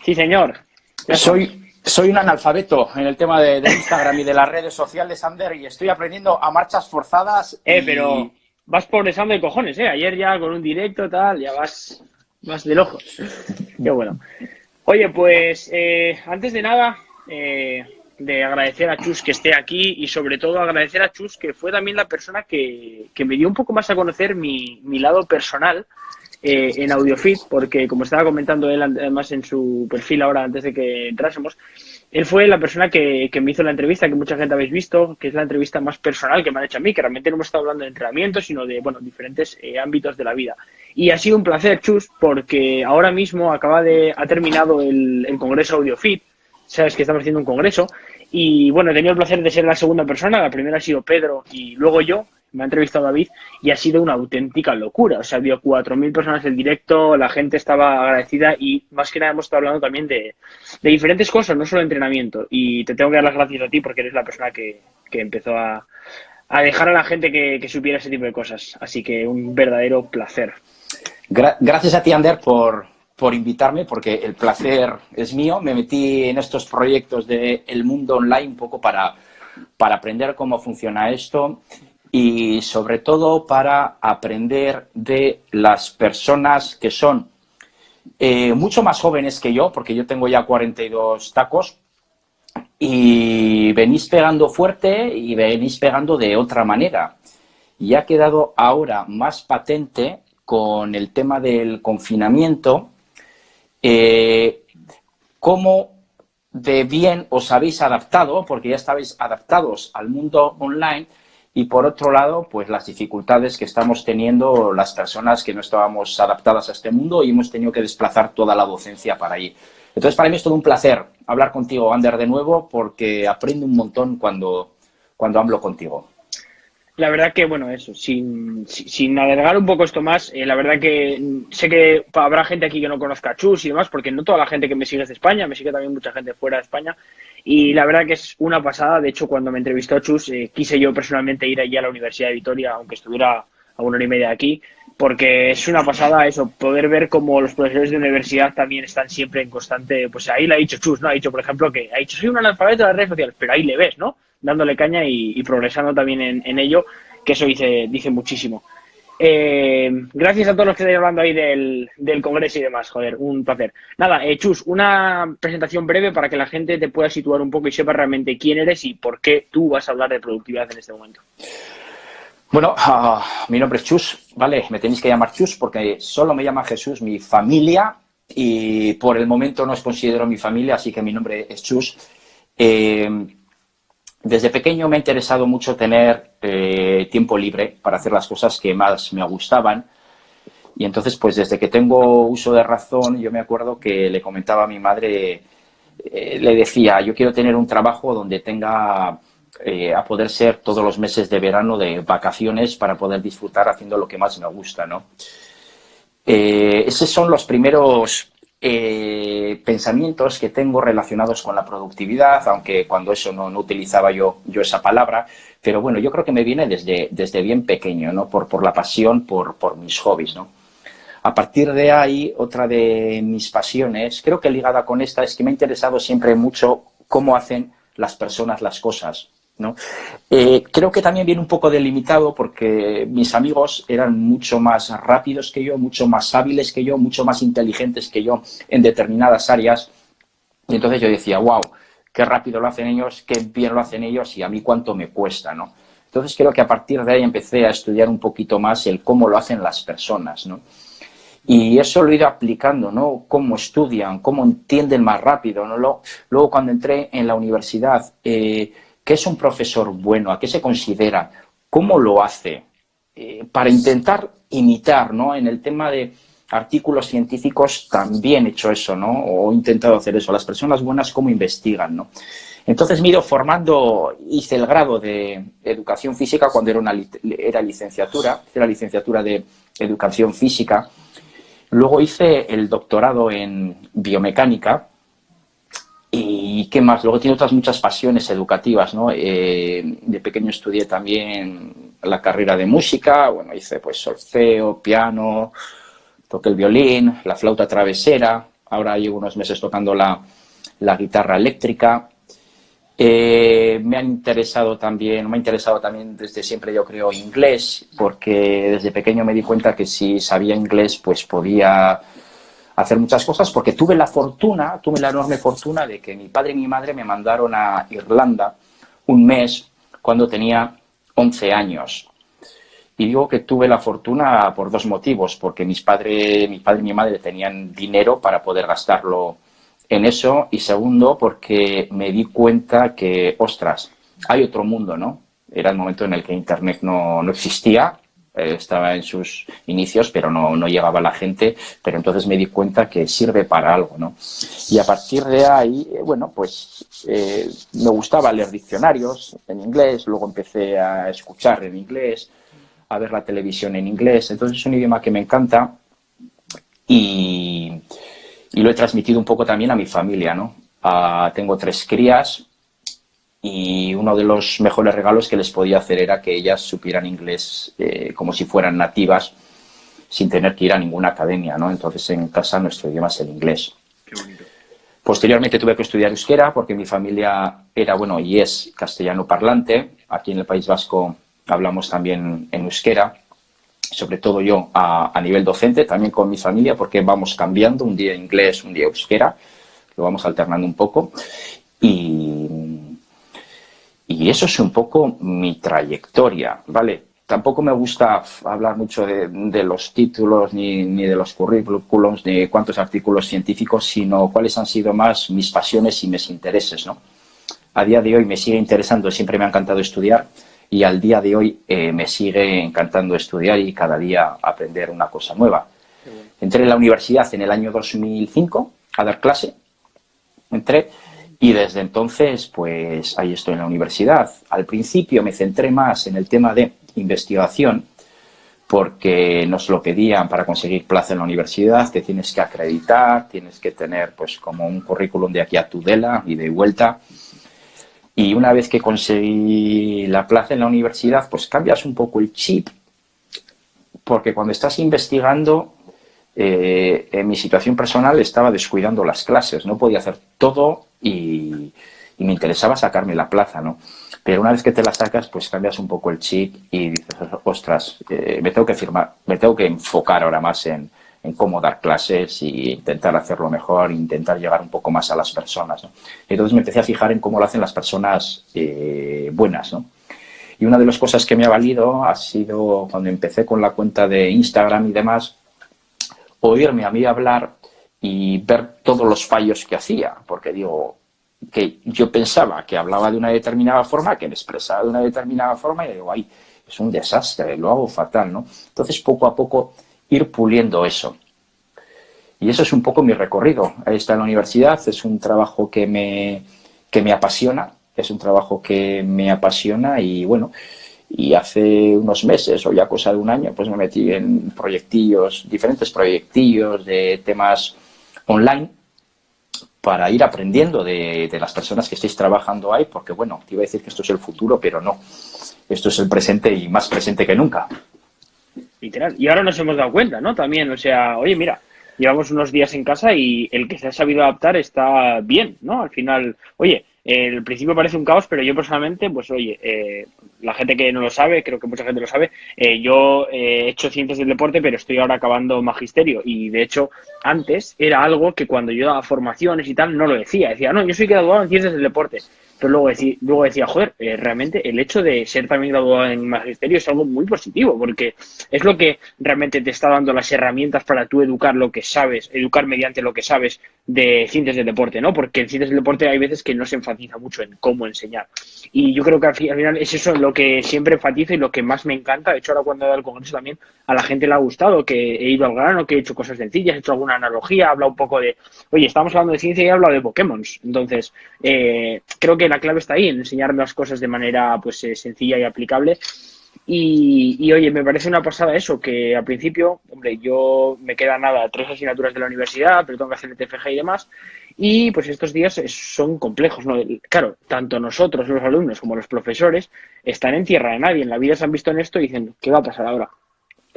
Sí, señor. Ya estamos. Soy un analfabeto en el tema de Instagram y de las redes sociales, Ander, y estoy aprendiendo a marchas forzadas Pero y... vas progresando de cojones, ¿eh? Ayer ya con un directo, tal, ya vas del ojo. Qué bueno. Oye, pues antes de nada, de agradecer a Chus que esté aquí y sobre todo agradecer a Chus que fue también la persona que me dio un poco más a conocer mi lado personal en AudioFit, porque como estaba comentando él además en su perfil ahora antes de que entrásemos, él fue la persona que me hizo la entrevista, que mucha gente habéis visto, que es la entrevista más personal que me han hecho a mí, que realmente no hemos estado hablando de entrenamiento, sino de, bueno, diferentes ámbitos de la vida. Y ha sido un placer, Chus, porque ahora mismo ha terminado el Congreso AudioFit, sabes que estamos haciendo un congreso, y bueno, he tenido el placer de ser la segunda persona, la primera ha sido Pedro y luego yo, me ha entrevistado David, y ha sido una auténtica locura. O sea, había 4.000 personas en directo, la gente estaba agradecida y más que nada hemos estado hablando también de diferentes cosas, no solo de entrenamiento. Y te tengo que dar las gracias a ti porque eres la persona que empezó a dejar a la gente que supiera ese tipo de cosas. Así que un verdadero placer. Gracias a ti, Ander, por invitarme, porque el placer es mío. Me metí en estos proyectos del mundo online un poco para aprender cómo funciona esto y sobre todo para aprender de las personas que son mucho más jóvenes que yo, porque yo tengo ya 42 tacos, y venís pegando fuerte y venís pegando de otra manera. Y ha quedado ahora más patente con el tema del confinamiento, cómo de bien os habéis adaptado, porque ya estabais adaptados al mundo online, y por otro lado, pues las dificultades que estamos teniendo las personas que no estábamos adaptadas a este mundo y hemos tenido que desplazar toda la docencia para allí. Entonces, para mí es todo un placer hablar contigo, Ander, de nuevo, porque aprendo un montón cuando hablo contigo. La verdad que, bueno, eso, sin alargar un poco esto más, la verdad que sé que habrá gente aquí que no conozca a Chus y demás, porque no toda la gente que me sigue es de España, me sigue también mucha gente fuera de España, y la verdad que es una pasada. De hecho, cuando me entrevistó Chus, quise yo personalmente ir allí a la Universidad de Vitoria, aunque estuviera a 1 hora y media de aquí, porque es una pasada eso, poder ver cómo los profesores de universidad también están siempre en constante, pues ahí le ha dicho Chus, ¿no? Ha dicho, por ejemplo, que ha dicho, soy un analfabeto de las redes sociales, pero ahí le ves, ¿no? Dándole caña y progresando también en ello, que eso dice muchísimo. Gracias a todos los que estáis hablando ahí del Congreso y demás, joder, un placer. Nada, Chus, una presentación breve para que la gente te pueda situar un poco y sepa realmente quién eres y por qué tú vas a hablar de productividad en este momento. Bueno, mi nombre es Chus, ¿vale? Me tenéis que llamar Chus porque solo me llama Jesús, mi familia, y por el momento no os considero mi familia, así que mi nombre es Chus. Desde pequeño me ha interesado mucho tener tiempo libre para hacer las cosas que más me gustaban. Y entonces, pues desde que tengo uso de razón, yo me acuerdo que le comentaba a mi madre, le decía, yo quiero tener un trabajo donde tenga a poder ser todos los meses de verano de vacaciones para poder disfrutar haciendo lo que más me gusta, ¿no? Esos son los primeros pensamientos que tengo relacionados con la productividad, aunque cuando eso no utilizaba yo esa palabra, pero bueno, yo creo que me viene desde bien pequeño, ¿no? Por la pasión, por mis hobbies, ¿no? A partir de ahí, otra de mis pasiones, creo que ligada con esta, es que me ha interesado siempre mucho cómo hacen las personas las cosas, ¿no? Creo que también viene un poco delimitado porque mis amigos eran mucho más rápidos que yo, mucho más hábiles que yo, mucho más inteligentes que yo en determinadas áreas. Y entonces yo decía, wow, qué rápido lo hacen ellos, qué bien lo hacen ellos y a mí cuánto me cuesta, ¿no? Entonces creo que a partir de ahí empecé a estudiar un poquito más el cómo lo hacen las personas, ¿no? Y eso lo he ido aplicando, ¿no? Cómo estudian, cómo entienden más rápido, ¿no? Luego cuando entré en la universidad, ¿qué es un profesor bueno? ¿A qué se considera? ¿Cómo lo hace? Para intentar imitar, ¿no? En el tema de artículos científicos también he hecho eso, ¿no? O he intentado hacer eso. Las personas buenas, ¿cómo investigan, ¿no? Entonces me he ido formando, hice el grado de educación física cuando era licenciatura, hice la licenciatura de educación física. Luego hice el doctorado en biomecánica y ¿qué más? Luego tiene otras muchas pasiones educativas, ¿no? De pequeño estudié también la carrera de música, bueno, hice pues solfeo, piano, toqué el violín, la flauta travesera, Ahora llevo unos meses tocando la guitarra eléctrica. Me ha interesado también desde siempre, yo creo, inglés, porque desde pequeño me di cuenta que si sabía inglés, pues podía hacer muchas cosas, porque tuve la enorme fortuna de que mi padre y mi madre me mandaron a Irlanda un mes cuando tenía 11 años. Y digo que tuve la fortuna por dos motivos, porque mi padre y mi madre tenían dinero para poder gastarlo en eso, y segundo, porque me di cuenta que, ostras, hay otro mundo, ¿no? Era el momento en el que Internet no existía, estaba en sus inicios, pero no llegaba a la gente, pero entonces me di cuenta que sirve para algo, ¿no? Y a partir de ahí, bueno, pues me gustaba leer diccionarios en inglés, luego empecé a escuchar en inglés, a ver la televisión en inglés, entonces es un idioma que me encanta y lo he transmitido un poco también a mi familia, ¿no? Tengo 3 crías y uno de los mejores regalos que les podía hacer era que ellas supieran inglés como si fueran nativas, sin tener que ir a ninguna academia, ¿no? Entonces en casa nuestro idioma es el inglés. Qué bonito. Posteriormente tuve que estudiar euskera porque mi familia era, bueno, y es castellano parlante. Aquí en el País Vasco hablamos también en euskera, sobre todo yo a nivel docente, también con mi familia, porque vamos cambiando, un día inglés, un día euskera, lo vamos alternando un poco. Y eso es un poco mi trayectoria, ¿vale? Tampoco me gusta hablar mucho de los títulos, ni de los currículums, ni cuántos artículos científicos, sino cuáles han sido más mis pasiones y mis intereses, ¿no? A día de hoy me sigue interesando, siempre me ha encantado estudiar, y al día de hoy me sigue encantando estudiar y cada día aprender una cosa nueva. Entré en la universidad en el año 2005 a dar clase, y desde entonces pues ahí estoy en la universidad. Al principio me centré más en el tema de investigación porque nos lo pedían para conseguir plaza en la universidad, te tienes que acreditar, tienes que tener pues como un currículum de aquí a Tudela y de vuelta. Y una vez que conseguí la plaza en la universidad, pues cambias un poco el chip, porque cuando estás investigando, en mi situación personal estaba descuidando las clases, no podía hacer todo y me interesaba sacarme la plaza, ¿no? Pero una vez que te la sacas, pues cambias un poco el chip y dices, ostras, me tengo que enfocar ahora más en cómo dar clases y intentar hacerlo mejor, intentar llegar un poco más a las personas, ¿no? Entonces me empecé a fijar en cómo lo hacen las personas buenas, ¿no? Y una de las cosas que me ha valido ha sido, cuando empecé con la cuenta de Instagram y demás, oírme a mí hablar y ver todos los fallos que hacía, porque digo, que yo pensaba que hablaba de una determinada forma, que me expresaba de una determinada forma, y digo, ay, es un desastre, lo hago fatal, ¿no? Entonces, poco a poco, ir puliendo eso. Y eso es un poco mi recorrido. Ahí está en la universidad, es un trabajo que me apasiona, y bueno, y hace unos meses o ya cosa de un año, pues me metí en diferentes proyectillos de temas online para ir aprendiendo de las personas que estáis trabajando ahí, porque bueno, te iba a decir que esto es el futuro, pero no. Esto es el presente y más presente que nunca. Literal. Y ahora nos hemos dado cuenta, ¿no? También, o sea, oye, mira, llevamos unos días en casa y el que se ha sabido adaptar está bien, ¿no? Al final, oye, el principio parece un caos, pero yo personalmente, pues oye, la gente que no lo sabe, creo que mucha gente lo sabe, yo he hecho ciencias del deporte, pero estoy ahora acabando magisterio y de hecho antes era algo que cuando yo daba formaciones y tal no lo decía, decía, no, yo soy graduado en ciencias del deporte. Pero luego decía, joder, realmente el hecho de ser también graduado en magisterio es algo muy positivo, porque es lo que realmente te está dando las herramientas para tú educar lo que sabes, educar mediante lo que sabes de ciencias del deporte, ¿no? Porque en ciencias del deporte hay veces que no se enfatiza mucho en cómo enseñar. Y yo creo que al final es eso lo que siempre enfatizo y lo que más me encanta. De hecho, ahora cuando he dado el congreso también a la gente le ha gustado, que he ido al grano, que he hecho cosas sencillas, he hecho alguna analogía, he hablado un poco de, oye, estamos hablando de ciencia y he hablado de Pokémon. Entonces, creo que la clave está ahí, en enseñar las cosas de manera pues sencilla y aplicable. Y oye, me parece una pasada eso, que al principio, hombre, yo me queda nada, 3 asignaturas de la universidad, pero tengo que hacer el TFG y demás, y pues estos días son complejos, ¿no? Claro, tanto nosotros, los alumnos, como los profesores, están en tierra de nadie, en la vida se han visto en esto y dicen, ¿qué va a pasar ahora?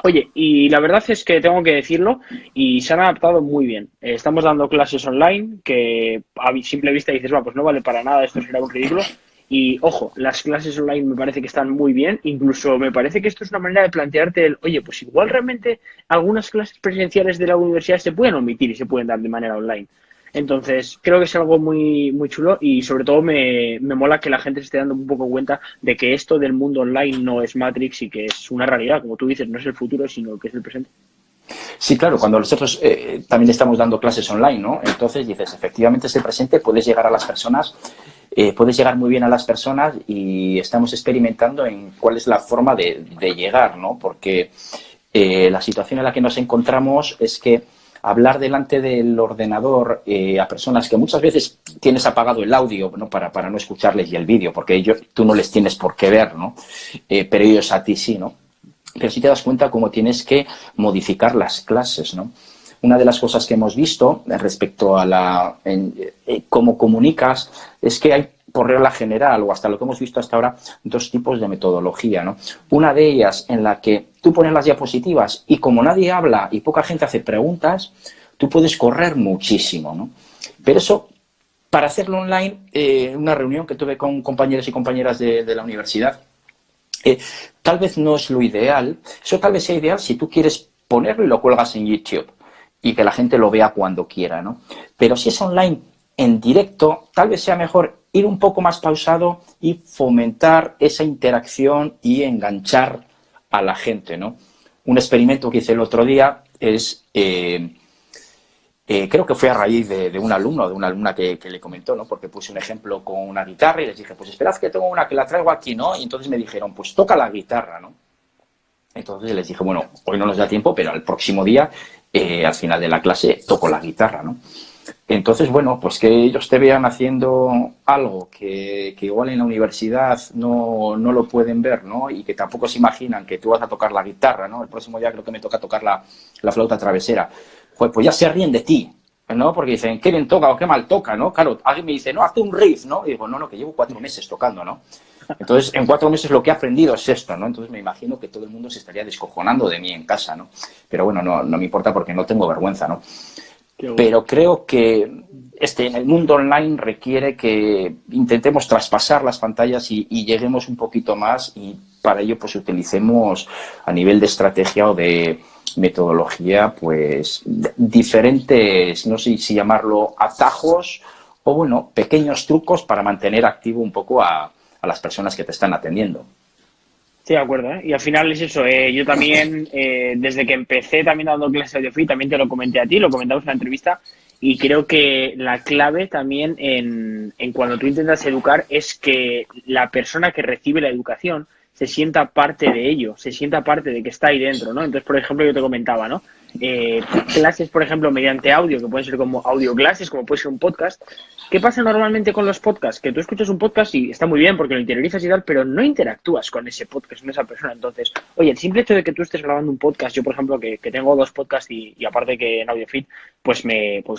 Oye, y la verdad es que tengo que decirlo, y se han adaptado muy bien. Estamos dando clases online que a simple vista dices, va, pues no vale para nada, esto será un ridículo. Y ojo, las clases online me parece que están muy bien, incluso me parece que esto es una manera de plantearte el, oye, pues igual realmente algunas clases presenciales de la universidad se pueden omitir y se pueden dar de manera online. Entonces, creo que es algo muy, muy chulo y sobre todo me mola que la gente se esté dando un poco cuenta de que esto del mundo online no es Matrix y que es una realidad, como tú dices, no es el futuro, sino que es el presente. Sí, claro, cuando nosotros también estamos dando clases online, ¿no? Entonces dices, efectivamente es el presente, puedes llegar a las personas, puedes llegar muy bien a las personas y estamos experimentando en cuál es la forma de llegar, ¿no? Porque la situación en la que nos encontramos es que hablar delante del ordenador a personas que muchas veces tienes apagado el audio, ¿no? Para no escucharles y el vídeo, porque ellos, tú no les tienes por qué ver, ¿no? Pero ellos a ti sí, ¿no? Pero si te das cuenta cómo tienes que modificar las clases, ¿no? Una de las cosas que hemos visto respecto a cómo comunicas es que hay, por regla general, o hasta lo que hemos visto hasta ahora, dos tipos de metodología, ¿no? Una de ellas en la que tú pones las diapositivas y como nadie habla y poca gente hace preguntas, tú puedes correr muchísimo, ¿no? Pero eso, para hacerlo online, una reunión que tuve con compañeros y compañeras de la universidad, tal vez no es lo ideal. Eso tal vez sea ideal si tú quieres ponerlo y lo cuelgas en YouTube y que la gente lo vea cuando quiera, ¿no? Pero si es online, en directo, tal vez sea mejor ir un poco más pausado y fomentar esa interacción y enganchar a la gente, ¿no? Un experimento que hice el otro día es creo que fue a raíz de un alumno o de una alumna que le comentó, ¿no? Porque puse un ejemplo con una guitarra y les dije, pues esperad que tengo una que la traigo aquí, ¿no? Y entonces me dijeron, pues toca la guitarra, ¿no? Entonces les dije, bueno, hoy no nos da tiempo, pero al próximo día, al final de la clase, toco la guitarra, ¿no? Entonces, bueno, pues que ellos te vean haciendo algo que igual en la universidad no lo pueden ver, ¿no? Y que tampoco se imaginan que tú vas a tocar la guitarra, ¿no? El próximo día creo que me toca tocar la flauta travesera. Pues ya se ríen de ti, ¿no? Porque dicen, qué bien toca o qué mal toca, ¿no? Claro, alguien me dice, no, hazte un riff, ¿no? Y digo, no, que llevo 4 meses tocando, ¿no? Entonces, en 4 meses lo que he aprendido es esto, ¿no? Entonces me imagino que todo el mundo se estaría descojonando de mí en casa, ¿no? Pero bueno, no me importa porque no tengo vergüenza, ¿no? Pero creo que en el mundo online requiere que intentemos traspasar las pantallas y lleguemos un poquito más y para ello pues utilicemos a nivel de estrategia o de metodología pues diferentes, no sé si llamarlo atajos o bueno, pequeños trucos para mantener activo un poco a las personas que te están atendiendo. Sí, de acuerdo, ¿eh? Y al final es eso. Yo también, desde que empecé también dando clases de audio free, también te lo comenté a ti, lo comentamos en la entrevista, y creo que la clave también en cuando tú intentas educar es que la persona que recibe la educación se sienta parte de ello, se sienta parte de que está ahí dentro, ¿no? Entonces, por ejemplo, yo te comentaba, ¿no? Clases, por ejemplo, mediante audio, que pueden ser como audio clases, como puede ser un podcast. ¿Qué pasa normalmente con los podcasts? Que tú escuchas un podcast y está muy bien porque lo interiorizas y tal, pero no interactúas con ese podcast, con esa persona. Entonces, oye, el simple hecho de que tú estés grabando un podcast, yo por ejemplo, que tengo 2 podcasts y aparte que en AudioFit, pues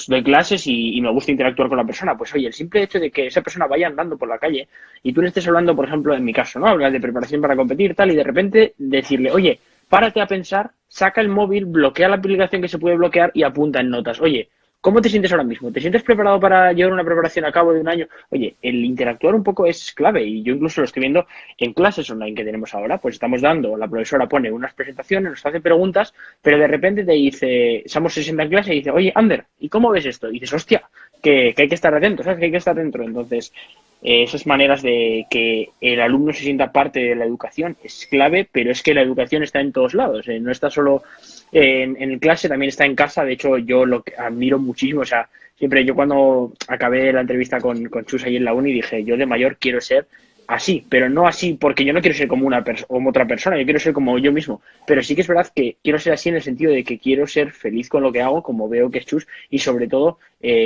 doy clases y me gusta interactuar con la persona. Pues oye, el simple hecho de que esa persona vaya andando por la calle y tú le estés hablando, por ejemplo, en mi caso, ¿no? Hablas de preparación para competir, tal, y de repente decirle, oye, párate a pensar, saca el móvil, bloquea la aplicación que se puede bloquear y apunta en notas. Oye, ¿cómo te sientes ahora mismo? ¿Te sientes preparado para llevar una preparación a cabo de un año? Oye, el interactuar un poco es clave y yo incluso lo estoy viendo en clases online que tenemos ahora. Pues estamos dando, la profesora pone unas presentaciones, nos hace preguntas, pero de repente te dice, somos 60 en clase y dice, oye, Ander, ¿y cómo ves esto? Y dices, hostia, que hay que estar atento, ¿sabes? Que hay que estar dentro. Entonces, esas maneras de que el alumno se sienta parte de la educación es clave, pero es que la educación está en todos lados, no está solo en clase, también está en casa. De hecho, yo lo que admiro muchísimo, o sea, siempre yo cuando acabé la entrevista con Chus ahí en la uni dije, yo de mayor quiero ser así, pero no así porque yo no quiero ser como como otra persona, yo quiero ser como yo mismo, pero sí que es verdad que quiero ser así en el sentido de que quiero ser feliz con lo que hago, como veo que es Chus, y sobre todo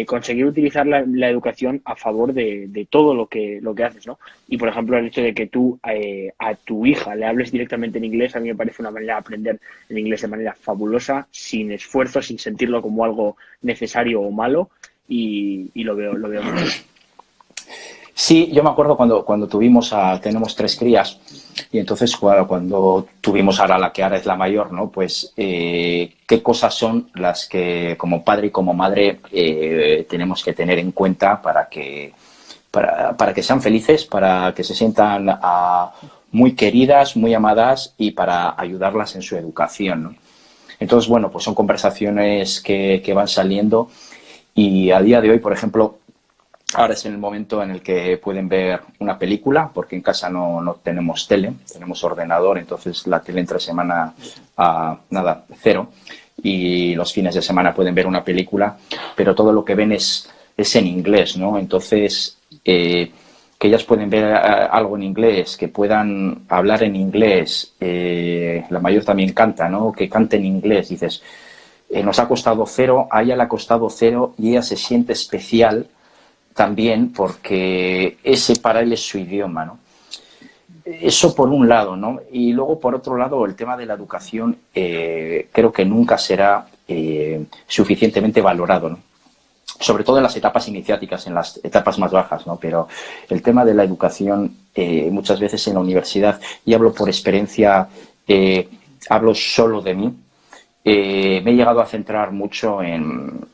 conseguir utilizar la educación a favor de todo lo que haces, ¿no? Y por ejemplo, el hecho de que tú a tu hija le hables directamente en inglés, a mí me parece una manera de aprender el inglés de manera fabulosa, sin esfuerzo, sin sentirlo como algo necesario o malo, y lo veo muy bien. Sí, yo me acuerdo cuando tenemos 3 crías, Y entonces, cuando tuvimos ahora la que ahora es la mayor, ¿no? Pues, ¿qué cosas son las que como padre y como madre tenemos que tener en cuenta para que sean felices, para que se sientan muy queridas, muy amadas y para ayudarlas en su educación, ¿no? Entonces, bueno, pues son conversaciones que van saliendo y a día de hoy, por ejemplo, ahora es en el momento en el que pueden ver una película, porque en casa no tenemos tele, tenemos ordenador, entonces la tele entre semana nada, cero, y los fines de semana pueden ver una película, pero todo lo que ven es en inglés, ¿no? Entonces, que ellas pueden ver algo en inglés, que puedan hablar en inglés, la mayor también canta, ¿no? Que cante en inglés, dices, nos ha costado cero, a ella le ha costado cero y ella se siente especial también porque ese para él es su idioma, ¿no? Eso por un lado, ¿no? Y luego por otro lado el tema de la educación creo que nunca será suficientemente valorado, ¿no? Sobre todo en las etapas iniciáticas, en las etapas más bajas, ¿no? Pero el tema de la educación muchas veces en la universidad, y hablo por experiencia, hablo solo de mí, me he llegado a centrar mucho en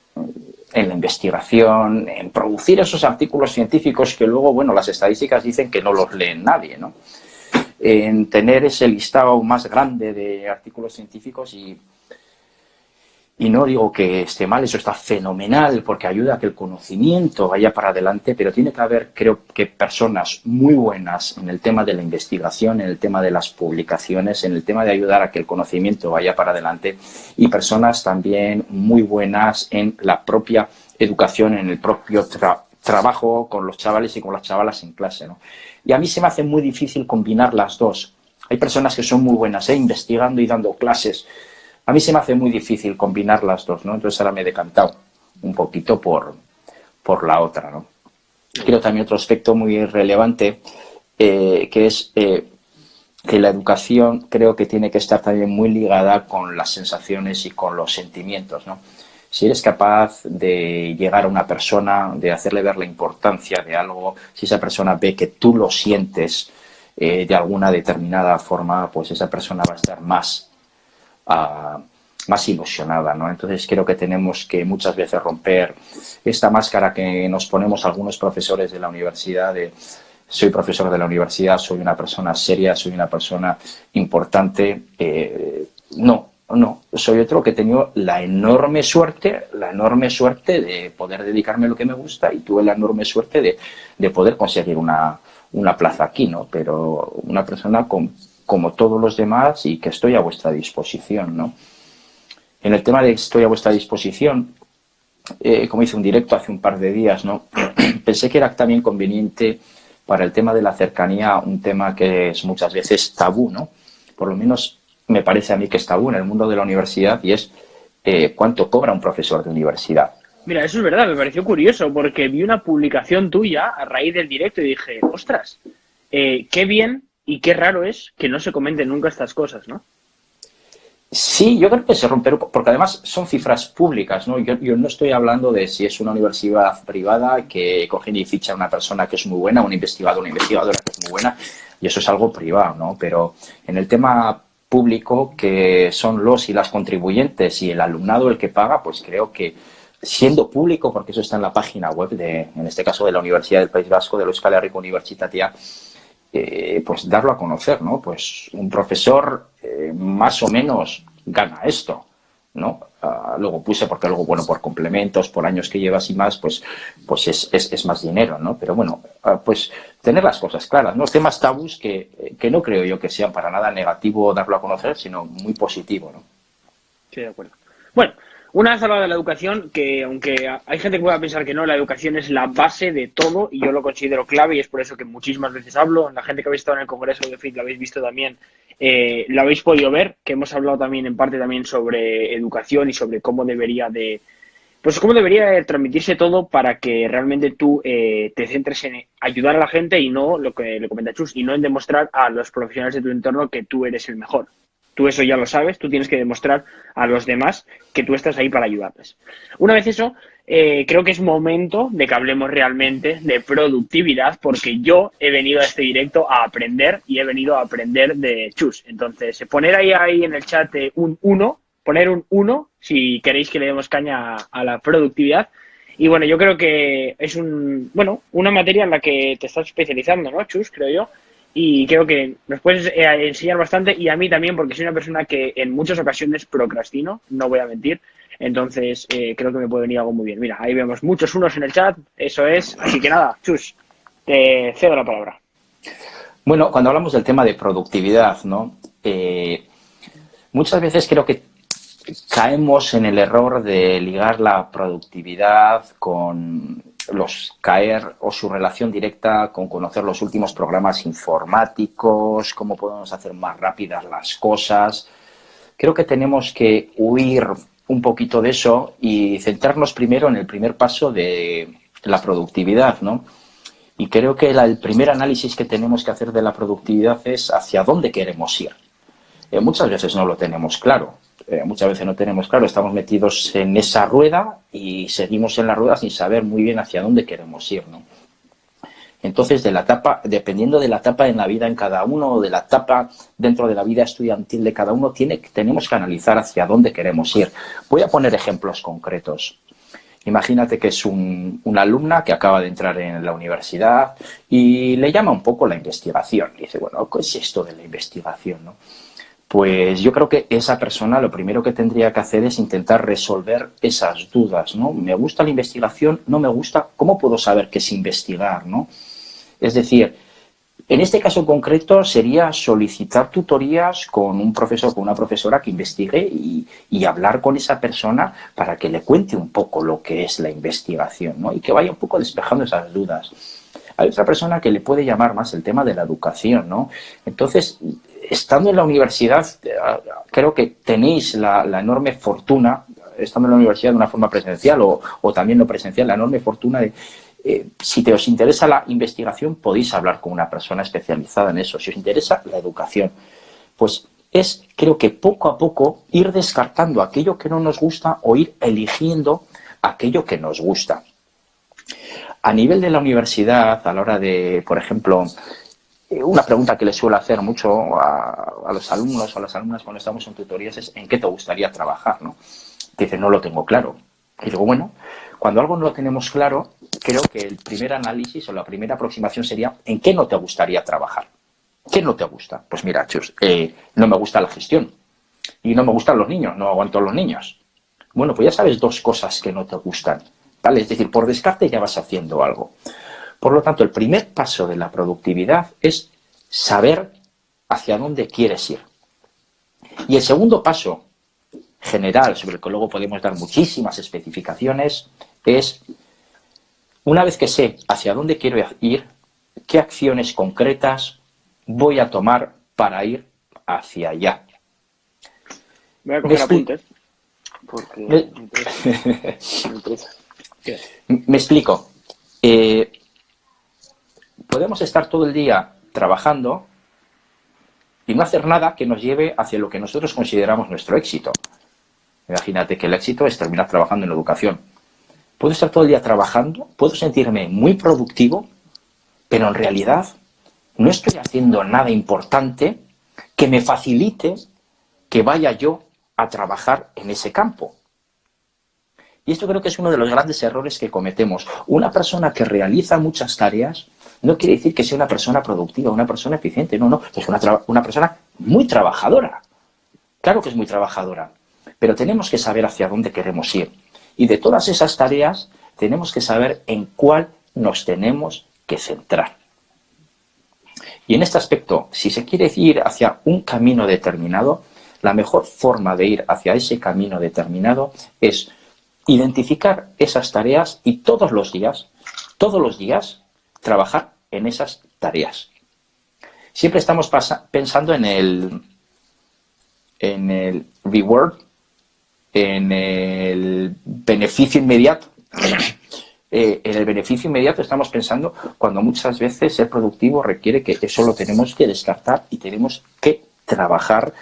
la investigación, en producir esos artículos científicos que luego, bueno, las estadísticas dicen que no los lee nadie, ¿no? En tener ese listado más grande de artículos científicos y no digo que esté mal, eso está fenomenal porque ayuda a que el conocimiento vaya para adelante, pero tiene que haber, creo que, personas muy buenas en el tema de la investigación, en el tema de las publicaciones, en el tema de ayudar a que el conocimiento vaya para adelante y personas también muy buenas en la propia educación, en el propio trabajo con los chavales y con las chavalas en clase, ¿no? Y a mí se me hace muy difícil combinar las dos. Hay personas que son muy buenas investigando y dando clases. A mí se me hace muy difícil combinar las dos, ¿no? Entonces ahora me he decantado un poquito por la otra, ¿no? Creo también otro aspecto muy relevante, que es que la educación creo que tiene que estar también muy ligada con las sensaciones y con los sentimientos, ¿no? Si eres capaz de llegar a una persona, de hacerle ver la importancia de algo, si esa persona ve que tú lo sientes de alguna determinada forma, pues esa persona va a estar más ilusionada, ¿no? Entonces creo que tenemos que muchas veces romper esta máscara que nos ponemos algunos profesores de la universidad de soy profesor de la universidad, soy una persona seria, soy una persona importante. No, soy otro que he tenido la enorme suerte de poder dedicarme a lo que me gusta y tuve la enorme suerte de poder conseguir una plaza aquí, ¿no? Pero una persona como todos los demás y que estoy a vuestra disposición, ¿no? En el tema de estoy a vuestra disposición, como hice un directo hace un par de días, ¿no? Pensé que era también conveniente para el tema de la cercanía, un tema que es muchas veces tabú, ¿no? Por lo menos me parece a mí que es tabú en el mundo de la universidad y es cuánto cobra un profesor de universidad. Mira, eso es verdad, me pareció curioso porque vi una publicación tuya a raíz del directo y dije, ostras, qué bien y qué raro es que no se comenten nunca estas cosas, ¿no? Sí, yo creo que se rompe, porque además son cifras públicas, ¿no? Yo no estoy hablando de si es una universidad privada que cogen y fichan a una persona que es muy buena, un investigador, una investigadora que es muy buena, y eso es algo privado, ¿no? Pero en el tema público, que son los y las contribuyentes y el alumnado el que paga, pues creo que siendo público, porque eso está en la página web en este caso de la Universidad del País Vasco, de la Euskal Herriko Unibertsitatea, pues darlo a conocer, ¿no? Pues un profesor más o menos gana esto, ¿no? Luego puse, porque luego, bueno, por complementos, por años que llevas y más, pues es más dinero, ¿no? Pero bueno, pues tener las cosas claras, ¿no? Temas tabús que no creo yo que sean para nada negativo darlo a conocer, sino muy positivo, ¿no? Sí, de acuerdo. Bueno, una vez hablado de la educación, que aunque hay gente que pueda pensar que no, la educación es la base de todo y yo lo considero clave y es por eso que muchísimas veces hablo. La gente que habéis estado en el Congreso de FIT lo habéis visto también, lo habéis podido ver, que hemos hablado también en parte también sobre educación y sobre cómo debería de transmitirse todo para que realmente tú te centres en ayudar a la gente y no lo que le comenta Chus, y no en demostrar a los profesionales de tu entorno que tú eres el mejor. Tú eso ya lo sabes, tú tienes que demostrar a los demás que tú estás ahí para ayudarles. Una vez eso, creo que es momento de que hablemos realmente de productividad, porque yo he venido a este directo a aprender y he venido a aprender de Chus. Entonces, poner ahí en el chat un 1, poner un 1 si queréis que le demos caña a la productividad. Y bueno, yo creo que es una materia en la que te estás especializando, ¿no, Chus? Creo yo. Y creo que nos puedes enseñar bastante, y a mí también, porque soy una persona que en muchas ocasiones procrastino, no voy a mentir. Entonces, creo que me puede venir algo muy bien. Mira, ahí vemos muchos unos en el chat, eso es. Así que nada, Chus, te cedo la palabra. Bueno, cuando hablamos del tema de productividad, ¿no? Muchas veces creo que caemos en el error de ligar la productividad con caer o su relación directa con conocer los últimos programas informáticos, cómo podemos hacer más rápidas las cosas. Creo que tenemos que huir un poquito de eso y centrarnos primero en el primer paso de la productividad, ¿no? Y creo que el primer análisis que tenemos que hacer de la productividad es hacia dónde queremos ir. Muchas veces no lo tenemos claro. Muchas veces no tenemos claro, estamos metidos en esa rueda y seguimos en la rueda sin saber muy bien hacia dónde queremos ir, ¿no? Entonces, dependiendo de la etapa en la vida en cada uno, o de la etapa dentro de la vida estudiantil de cada uno, tenemos que analizar hacia dónde queremos ir. Voy a poner ejemplos concretos. Imagínate que es una alumna que acaba de entrar en la universidad y le llama un poco la investigación. Y dice, bueno, ¿qué es esto de la investigación, no? Pues yo creo que esa persona lo primero que tendría que hacer es intentar resolver esas dudas, ¿no? ¿Me gusta la investigación? ¿No me gusta? ¿Cómo puedo saber qué es investigar, no? Es decir, en este caso concreto sería solicitar tutorías con un profesor, con una profesora que investigue y hablar con esa persona para que le cuente un poco lo que es la investigación, ¿no? Y que vaya un poco despejando esas dudas. Hay otra persona que le puede llamar más el tema de la educación, ¿no? Entonces, estando en la universidad, creo que tenéis la enorme fortuna, estando en la universidad de una forma presencial o también no presencial, la enorme fortuna de, si os interesa la investigación, podéis hablar con una persona especializada en eso. Si os interesa la educación, pues creo que poco a poco ir descartando aquello que no nos gusta o ir eligiendo aquello que nos gusta. A nivel de la universidad, a la hora de, por ejemplo, una pregunta que les suelo hacer mucho a los alumnos o a las alumnas cuando estamos en tutorías es ¿en qué te gustaría trabajar, no? Dicen, no lo tengo claro. Y digo, bueno, cuando algo no lo tenemos claro, creo que el primer análisis o la primera aproximación sería ¿en qué no te gustaría trabajar? ¿Qué no te gusta? Pues mira, Chus, no me gusta la gestión y no me gustan los niños, no aguanto a los niños. Bueno, pues ya sabes dos cosas que no te gustan, ¿vale? Es decir, por descarte ya vas haciendo algo. Por lo tanto, el primer paso de la productividad es saber hacia dónde quieres ir. Y el segundo paso general, sobre el que luego podemos dar muchísimas especificaciones, es, una vez que sé hacia dónde quiero ir, qué acciones concretas voy a tomar para ir hacia allá. Voy a coger apuntes, porque me interesa. Me explico. Podemos estar todo el día trabajando y no hacer nada que nos lleve hacia lo que nosotros consideramos nuestro éxito. Imagínate que el éxito es terminar trabajando en educación. Puedo estar todo el día trabajando, puedo sentirme muy productivo, pero en realidad no estoy haciendo nada importante que me facilite que vaya yo a trabajar en ese campo. Y esto creo que es uno de los grandes errores que cometemos. Una persona que realiza muchas tareas no quiere decir que sea una persona productiva, una persona eficiente. No, es una persona muy trabajadora. Claro que es muy trabajadora, pero tenemos que saber hacia dónde queremos ir. Y de todas esas tareas tenemos que saber en cuál nos tenemos que centrar. Y en este aspecto, si se quiere ir hacia un camino determinado, la mejor forma de ir hacia ese camino determinado es identificar esas tareas y todos los días, trabajar en esas tareas. Siempre estamos pensando en el reward, en el beneficio inmediato. En el beneficio inmediato estamos pensando cuando muchas veces ser productivo requiere que eso lo tenemos que descartar y tenemos que trabajar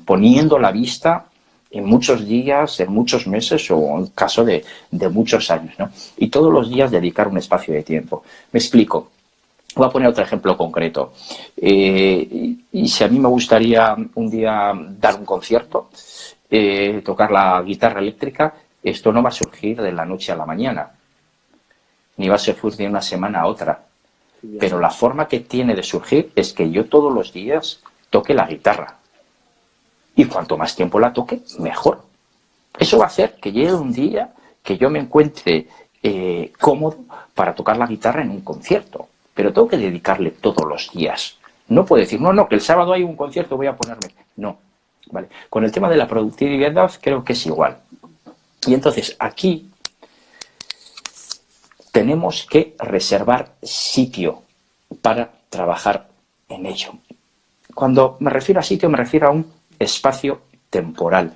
poniendo la vista en muchos días, en muchos meses o en caso de muchos años, ¿no? Y todos los días dedicar un espacio de tiempo. Me explico. Voy a poner otro ejemplo concreto. Y si a mí me gustaría un día dar un concierto, tocar la guitarra eléctrica, esto no va a surgir de la noche a la mañana, ni va a surgir de una semana a otra. Pero la forma que tiene de surgir es que yo todos los días toque la guitarra. Y cuanto más tiempo la toque, mejor. Eso va a hacer que llegue un día que yo me encuentre cómodo para tocar la guitarra en un concierto. Pero tengo que dedicarle todos los días. No puedo decir, no, que el sábado hay un concierto, voy a ponerme. No. ¿Vale? Con el tema de la productividad creo que es igual. Y entonces aquí tenemos que reservar sitio para trabajar en ello. Cuando me refiero a sitio, me refiero a un espacio temporal.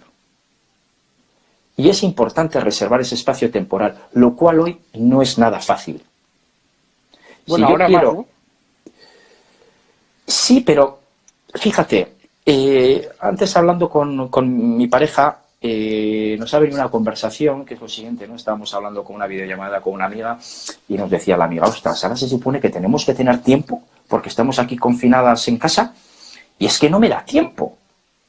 Y es importante reservar ese espacio temporal, lo cual hoy no es nada fácil. Bueno, si ahora yo quiero... más, ¿no? Sí, pero fíjate, antes hablando con mi pareja, nos ha venido una conversación que es lo siguiente, ¿no? Estábamos hablando con una videollamada con una amiga y nos decía la amiga, ostras, ahora se supone que tenemos que tener tiempo porque estamos aquí confinadas en casa y es que no me da tiempo.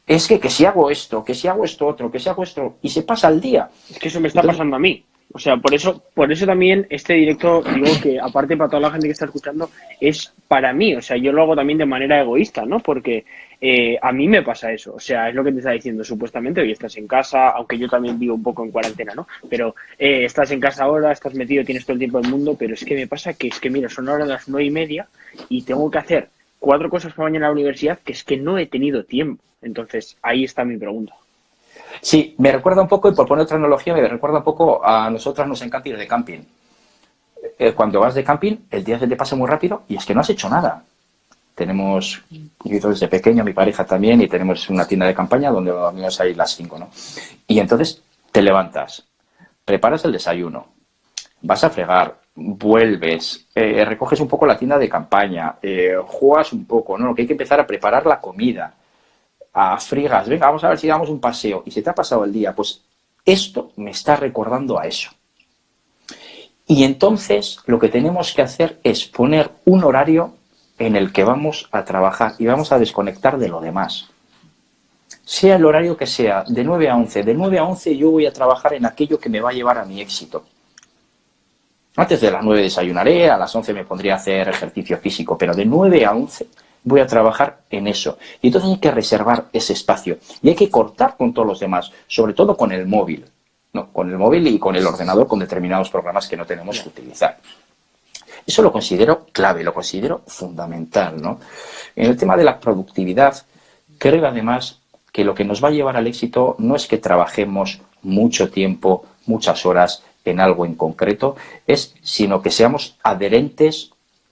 Es que si hago esto, que si hago esto otro, que si hago esto, y se pasa el día. Es que eso me está pasando a mí. O sea, por eso también este directo, digo que aparte para toda la gente que está escuchando, es para mí. O sea, yo lo hago también de manera egoísta, ¿no? Porque a mí me pasa eso. O sea, es lo que te está diciendo. Supuestamente hoy estás en casa, aunque yo también vivo un poco en cuarentena, ¿no? Pero estás en casa ahora, estás metido, tienes todo el tiempo del mundo, pero es que me pasa que es que, mira, son ahora las 9:30 y tengo que hacer 4 cosas para mañana en la universidad que es que no he tenido tiempo. Entonces, ahí está mi pregunta. Sí, me recuerda un poco, y por poner otra analogía, me recuerda un poco a nosotras nos encanta ir de camping. Cuando vas de camping, el día se te pasa muy rápido y es que no has hecho nada. Tenemos, yo desde pequeño, mi pareja también, y tenemos una tienda de campaña donde dormimos ahí las 5, ¿no? Y entonces te levantas, preparas el desayuno, vas a fregar, vuelves, recoges un poco la tienda de campaña, juegas un poco, ¿no? Lo que hay que empezar a preparar la comida, a frigas, venga, vamos a ver si damos un paseo, y se te ha pasado el día. Pues esto me está recordando a eso. Y entonces lo que tenemos que hacer es poner un horario en el que vamos a trabajar y vamos a desconectar de lo demás. Sea el horario que sea, de 9 a 11. De 9 a 11 yo voy a trabajar en aquello que me va a llevar a mi éxito. Antes de las 9 desayunaré, a las 11 me pondría a hacer ejercicio físico, pero de 9 a 11 voy a trabajar en eso. Y entonces hay que reservar ese espacio y hay que cortar con todos los demás, sobre todo con el móvil. No, con el móvil y con el ordenador, con determinados programas que no tenemos que utilizar. Eso lo considero clave, lo considero fundamental, ¿no? En el tema de la productividad, creo además que lo que nos va a llevar al éxito no es que trabajemos mucho tiempo, muchas horas en algo en concreto, sino que seamos adherentes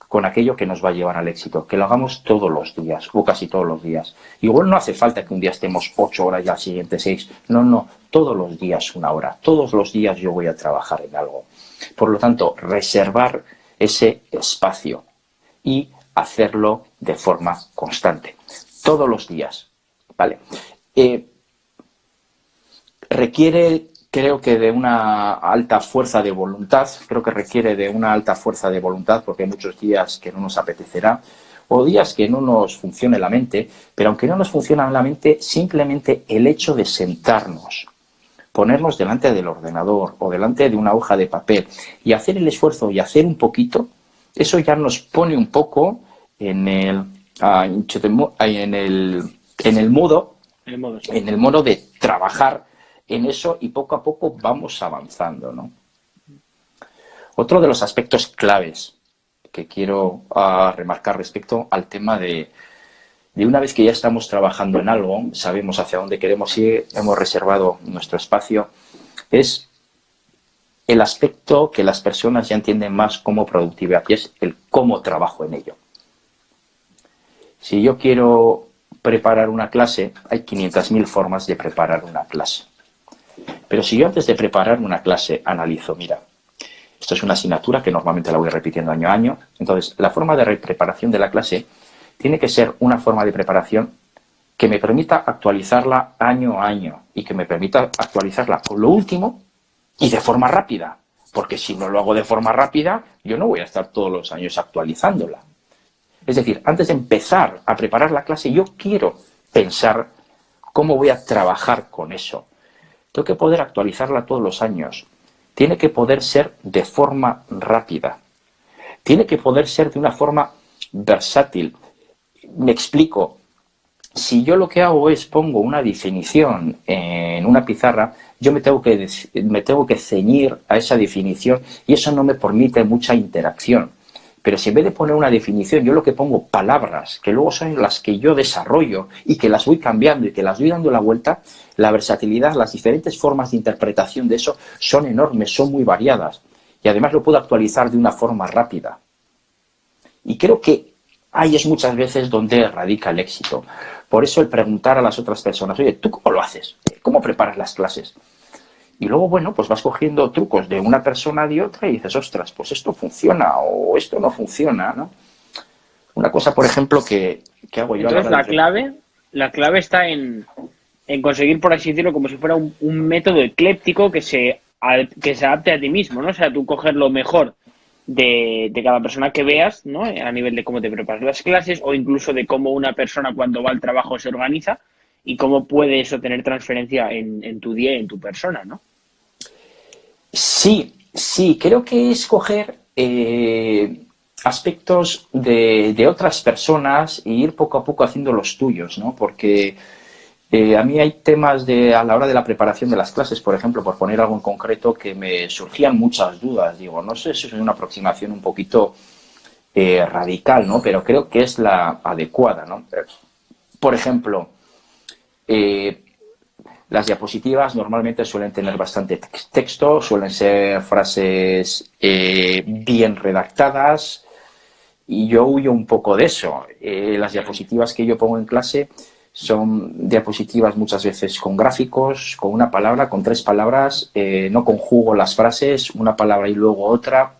con aquello que nos va a llevar al éxito, que lo hagamos todos los días o casi todos los días. Igual no hace falta que un día estemos 8 horas y al siguiente 6, no, todos los días 1 hora, todos los días yo voy a trabajar en algo. Por lo tanto, reservar ese espacio y hacerlo de forma constante, todos los días, ¿vale? Requiere, creo que de una alta fuerza de voluntad, porque hay muchos días que no nos apetecerá, o días que no nos funcione la mente, pero aunque no nos funcione la mente, simplemente el hecho de sentarnos, ponernos delante del ordenador o delante de una hoja de papel y hacer el esfuerzo y hacer un poquito, eso ya nos pone un poco en el modo de trabajar en eso y poco a poco vamos avanzando, ¿no? Otro de los aspectos claves que quiero remarcar respecto al tema de una vez que ya estamos trabajando en algo, sabemos hacia dónde queremos ir, hemos reservado nuestro espacio, es el aspecto que las personas ya entienden más como productividad, y es el cómo trabajo en ello. Si yo quiero preparar una clase, hay 500.000 formas de preparar una clase. Pero si yo antes de preparar una clase analizo, mira, esto es una asignatura que normalmente la voy repitiendo año a año, entonces la forma de preparación de la clase tiene que ser una forma de preparación que me permita actualizarla año a año y que me permita actualizarla con lo último y de forma rápida. Porque si no lo hago de forma rápida, yo no voy a estar todos los años actualizándola. Es decir, antes de empezar a preparar la clase, yo quiero pensar cómo voy a trabajar con eso. Tengo que poder actualizarla todos los años. Tiene que poder ser de forma rápida. Tiene que poder ser de una forma versátil. Me explico. Si yo lo que hago es pongo una definición en una pizarra, yo me tengo que ceñir a esa definición y eso no me permite mucha interacción. Pero si en vez de poner una definición, yo lo que pongo palabras, que luego son las que yo desarrollo y que las voy cambiando y que las voy dando la vuelta, la versatilidad, las diferentes formas de interpretación de eso son enormes, son muy variadas. Y además lo puedo actualizar de una forma rápida. Y creo que ahí es muchas veces donde radica el éxito. Por eso el preguntar a las otras personas, oye, ¿tú cómo lo haces? ¿Cómo preparas las clases? Y luego, bueno, pues vas cogiendo trucos de una persona y otra y dices, ostras, pues esto funciona o esto no funciona, ¿no? Una cosa, por ejemplo, que hago yo... Entonces, la clave está en conseguir, por así decirlo, como si fuera un método ecléctico que se adapte a ti mismo, ¿no? O sea, tú coger lo mejor de cada persona que veas, ¿no? A nivel de cómo te preparas las clases o incluso de cómo una persona cuando va al trabajo se organiza y cómo puede eso tener transferencia en tu día y en tu persona, ¿no? Sí, creo que es coger aspectos de otras personas e ir poco a poco haciendo los tuyos, ¿no? Porque a mí hay temas a la hora de la preparación de las clases, por ejemplo, por poner algo en concreto, que me surgían muchas dudas. Digo, no sé si es una aproximación un poquito radical, ¿no? Pero creo que es la adecuada, ¿no? Por ejemplo, las diapositivas normalmente suelen tener bastante texto, suelen ser frases bien redactadas y yo huyo un poco de eso. Las diapositivas que yo pongo en clase son diapositivas muchas veces con gráficos, con una palabra, con 3 palabras, no conjugo las frases, una palabra y luego otra,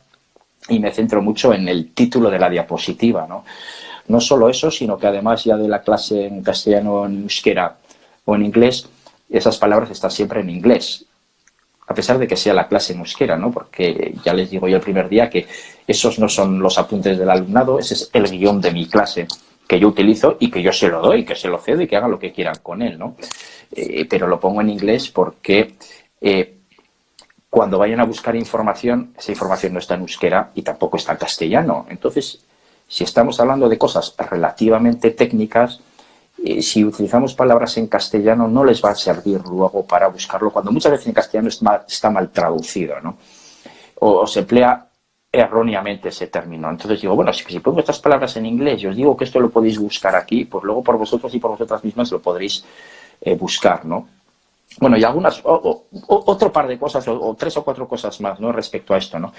y me centro mucho en el título de la diapositiva, ¿no? No solo eso, sino que además ya de la clase en castellano, en euskera o en inglés, esas palabras están siempre en inglés, a pesar de que sea la clase en euskera, ¿no? Porque ya les digo yo el primer día que esos no son los apuntes del alumnado, ese es el guión de mi clase que yo utilizo y que yo se lo doy, que se lo cedo y que hagan lo que quieran con él, ¿no? Pero lo pongo en inglés porque cuando vayan a buscar información, esa información no está en euskera y tampoco está en castellano. Entonces, si estamos hablando de cosas relativamente técnicas, si utilizamos palabras en castellano no les va a servir luego para buscarlo, cuando muchas veces en castellano está mal traducido, ¿no? O se emplea erróneamente ese término. Entonces digo, bueno, si pongo estas palabras en inglés y os digo que esto lo podéis buscar aquí, pues luego por vosotros y por vosotras mismas lo podréis buscar, ¿no? Bueno, y algunas, otro par de cosas, o 3 o 4 cosas más, ¿no? Respecto a esto, ¿no?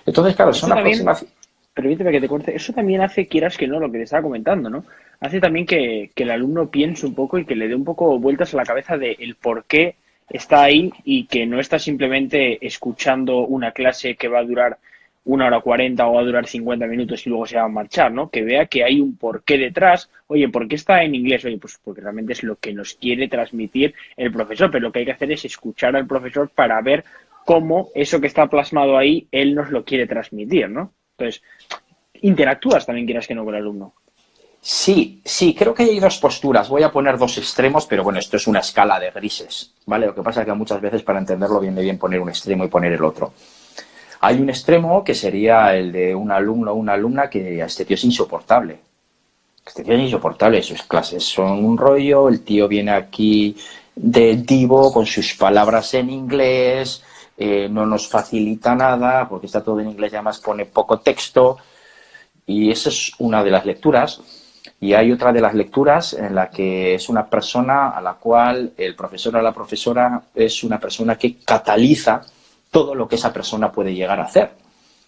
Entonces, claro, son aproximaciones... Permíteme que te corte. Eso también hace, quieras que no, lo que te estaba comentando, ¿no? Hace también que el alumno piense un poco y que le dé un poco vueltas a la cabeza de el por qué está ahí y que no está simplemente escuchando una clase que va a durar 1 hora 40 o va a durar 50 minutos y luego se va a marchar, ¿no? Que vea que hay un porqué detrás. Oye, ¿por qué está en inglés? Oye, pues porque realmente es lo que nos quiere transmitir el profesor, pero lo que hay que hacer es escuchar al profesor para ver cómo eso que está plasmado ahí, él nos lo quiere transmitir, ¿no? Entonces, interactúas también, quieras que no, con el alumno. Sí, creo que hay 2 posturas. Voy a poner 2 extremos, pero bueno, esto es una escala de grises, ¿vale? Lo que pasa es que muchas veces para entenderlo viene bien poner un extremo y poner el otro. Hay un extremo que sería el de un alumno o una alumna que a este tío es insoportable. Este tío es insoportable, sus clases son un rollo, el tío viene aquí de divo con sus palabras en inglés, no nos facilita nada porque está todo en inglés y además pone poco texto. Y esa es una de las lecturas. Y hay otra de las lecturas en la que es una persona a la cual el profesor o la profesora es una persona que cataliza todo lo que esa persona puede llegar a hacer.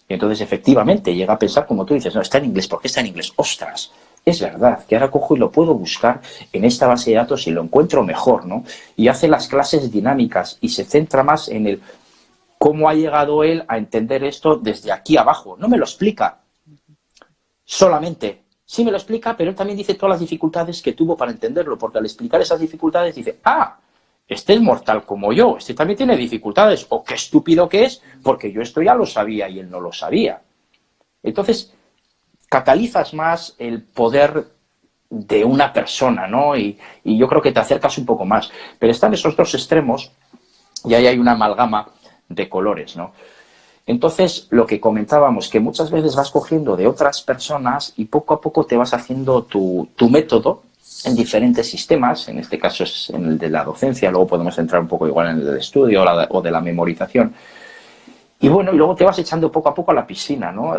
Y entonces, efectivamente, llega a pensar, como tú dices, no, está en inglés, ¿por qué está en inglés? ¡Ostras! Es verdad, que ahora cojo y lo puedo buscar en esta base de datos y lo encuentro mejor, ¿no? Y hace las clases dinámicas y se centra más en el cómo ha llegado él a entender esto desde aquí abajo. No me lo explica solamente, sí me lo explica, pero él también dice todas las dificultades que tuvo para entenderlo, porque al explicar esas dificultades dice, este es mortal como yo, este también tiene dificultades, o qué estúpido que es, porque yo esto ya lo sabía y él no lo sabía. Entonces, catalizas más el poder de una persona, ¿no? Y yo creo que te acercas un poco más. Pero están esos dos extremos y ahí hay una amalgama de colores, ¿no? Entonces, lo que comentábamos, que muchas veces vas cogiendo de otras personas y poco a poco te vas haciendo tu método en diferentes sistemas, en este caso es en el de la docencia, luego podemos entrar un poco igual en el del estudio o de la memorización. Y bueno, y luego te vas echando poco a poco a la piscina, ¿no?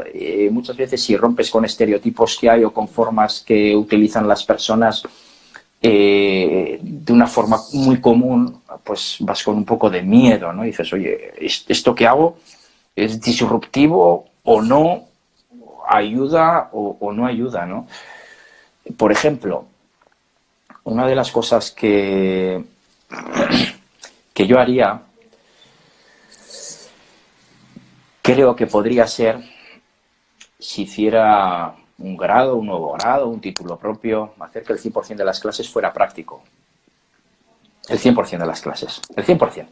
Muchas veces si rompes con estereotipos que hay o con formas que utilizan las personas de una forma muy común, pues vas con un poco de miedo, ¿no? Y dices, oye, ¿esto que hago es disruptivo o no? ¿Ayuda o no ayuda, no? Por ejemplo, una de las cosas que yo haría, creo que podría ser, si hiciera un grado, un nuevo grado, un título propio, hacer que el 100% de las clases fuera práctico. El 100% de las clases, el 100%.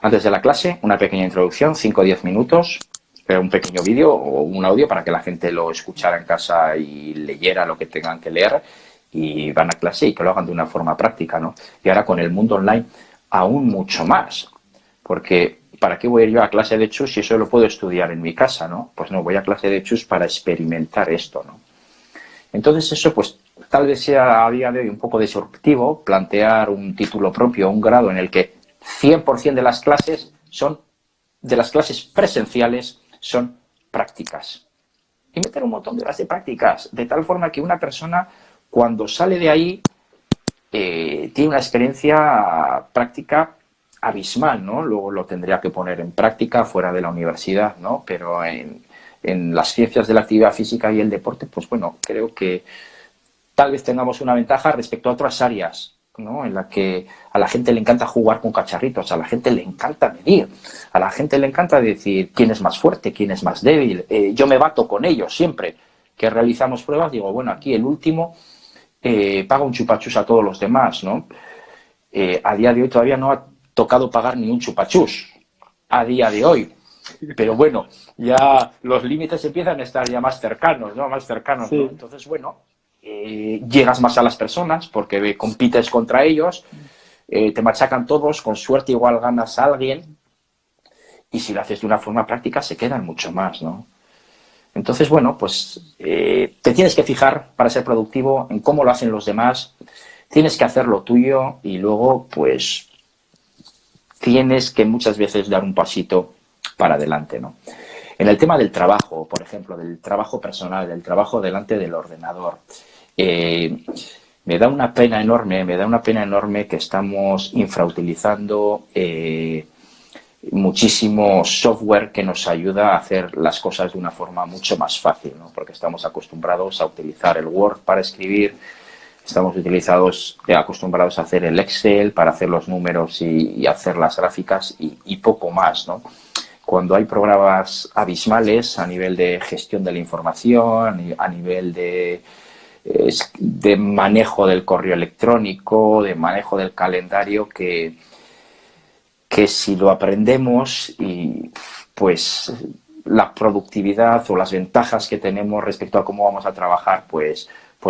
Antes de la clase, una pequeña introducción, 5 o 10 minutos, un pequeño vídeo o un audio para que la gente lo escuchara en casa y leyera lo que tengan que leer y van a clase y que lo hagan de una forma práctica, ¿no? Y ahora con el mundo online, aún mucho más, porque ¿para qué voy a ir yo a clase de chus si eso lo puedo estudiar en mi casa, ¿no? Pues no, voy a clase de chus para experimentar esto, ¿no? Entonces eso, pues, tal vez sea a día de hoy un poco disruptivo plantear un título propio, un grado en el que 100% de las clases presenciales son prácticas. Y meter un montón de horas de prácticas, de tal forma que una persona, cuando sale de ahí, tiene una experiencia práctica abismal, ¿no? Luego lo tendría que poner en práctica fuera de la universidad, ¿no? Pero en las ciencias de la actividad física y el deporte, pues bueno, creo que tal vez tengamos una ventaja respecto a otras áreas, ¿no? En la que a la gente le encanta jugar con cacharritos, a la gente le encanta medir, a la gente le encanta decir quién es más fuerte, quién es más débil. Yo me bato con ellos siempre que realizamos pruebas, digo, bueno, aquí el último paga un chupachus a todos los demás, ¿no? A día de hoy todavía no ha tocado pagar ni un chupachus, a día de hoy. Pero bueno, ya los límites empiezan a estar ya más cercanos, ¿no? Más cercanos, ¿no? Entonces, bueno, llegas más a las personas porque compites contra ellos, te machacan todos, con suerte igual ganas a alguien y si lo haces de una forma práctica se quedan mucho más, ¿no? Entonces, bueno, pues te tienes que fijar para ser productivo en cómo lo hacen los demás, tienes que hacer lo tuyo y luego, pues, tienes que muchas veces dar un pasito para adelante, ¿no? En el tema del trabajo, por ejemplo, del trabajo personal, del trabajo delante del ordenador, me da una pena enorme que estamos infrautilizando muchísimo software que nos ayuda a hacer las cosas de una forma mucho más fácil, ¿no? Porque estamos acostumbrados a utilizar el Word para escribir, estamos acostumbrados a hacer el Excel para hacer los números y hacer las gráficas y poco más, ¿no? Cuando hay programas abismales a nivel de gestión de la información, a nivel de manejo del correo electrónico, de manejo del calendario, que si lo aprendemos y pues la productividad o las ventajas que tenemos respecto a cómo vamos a trabajar, pues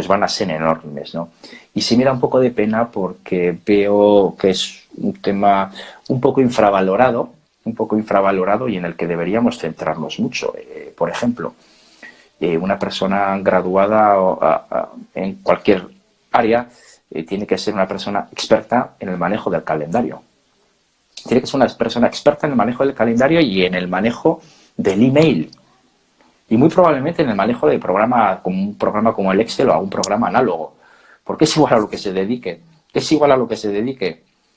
van a ser enormes, ¿no? Y sí me da un poco de pena porque veo que es un tema un poco infravalorado y en el que deberíamos centrarnos mucho. Por ejemplo, una persona graduada en cualquier área tiene que ser una persona experta en el manejo del calendario. Tiene que ser una persona experta en el manejo del calendario y en el manejo del email. Y muy probablemente en el manejo de un programa como el Excel o a un programa análogo. Porque es igual a lo que se dedique.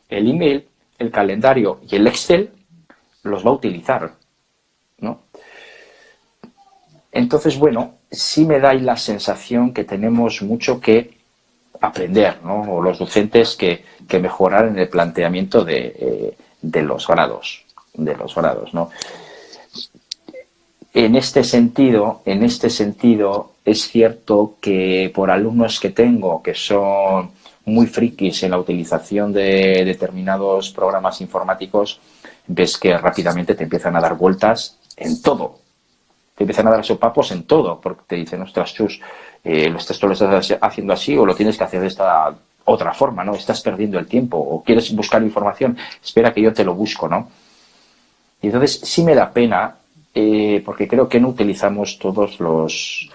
El email, el calendario y el Excel los va a utilizar, ¿no? Entonces, bueno, sí me da la sensación que tenemos mucho que aprender, ¿no? O los docentes que mejorar en el planteamiento de los grados, ¿no? En este sentido, es cierto que por alumnos que tengo que son muy frikis en la utilización de determinados programas informáticos, ves que rápidamente te empiezan a dar vueltas en todo. Te empiezan a dar sopapos en todo, porque te dicen, ostras, Chus, esto lo estás haciendo así o lo tienes que hacer de esta otra forma, ¿no? Estás perdiendo el tiempo o quieres buscar información, espera que yo te lo busco, ¿no? Y entonces sí me da pena, porque creo que no utilizamos todos los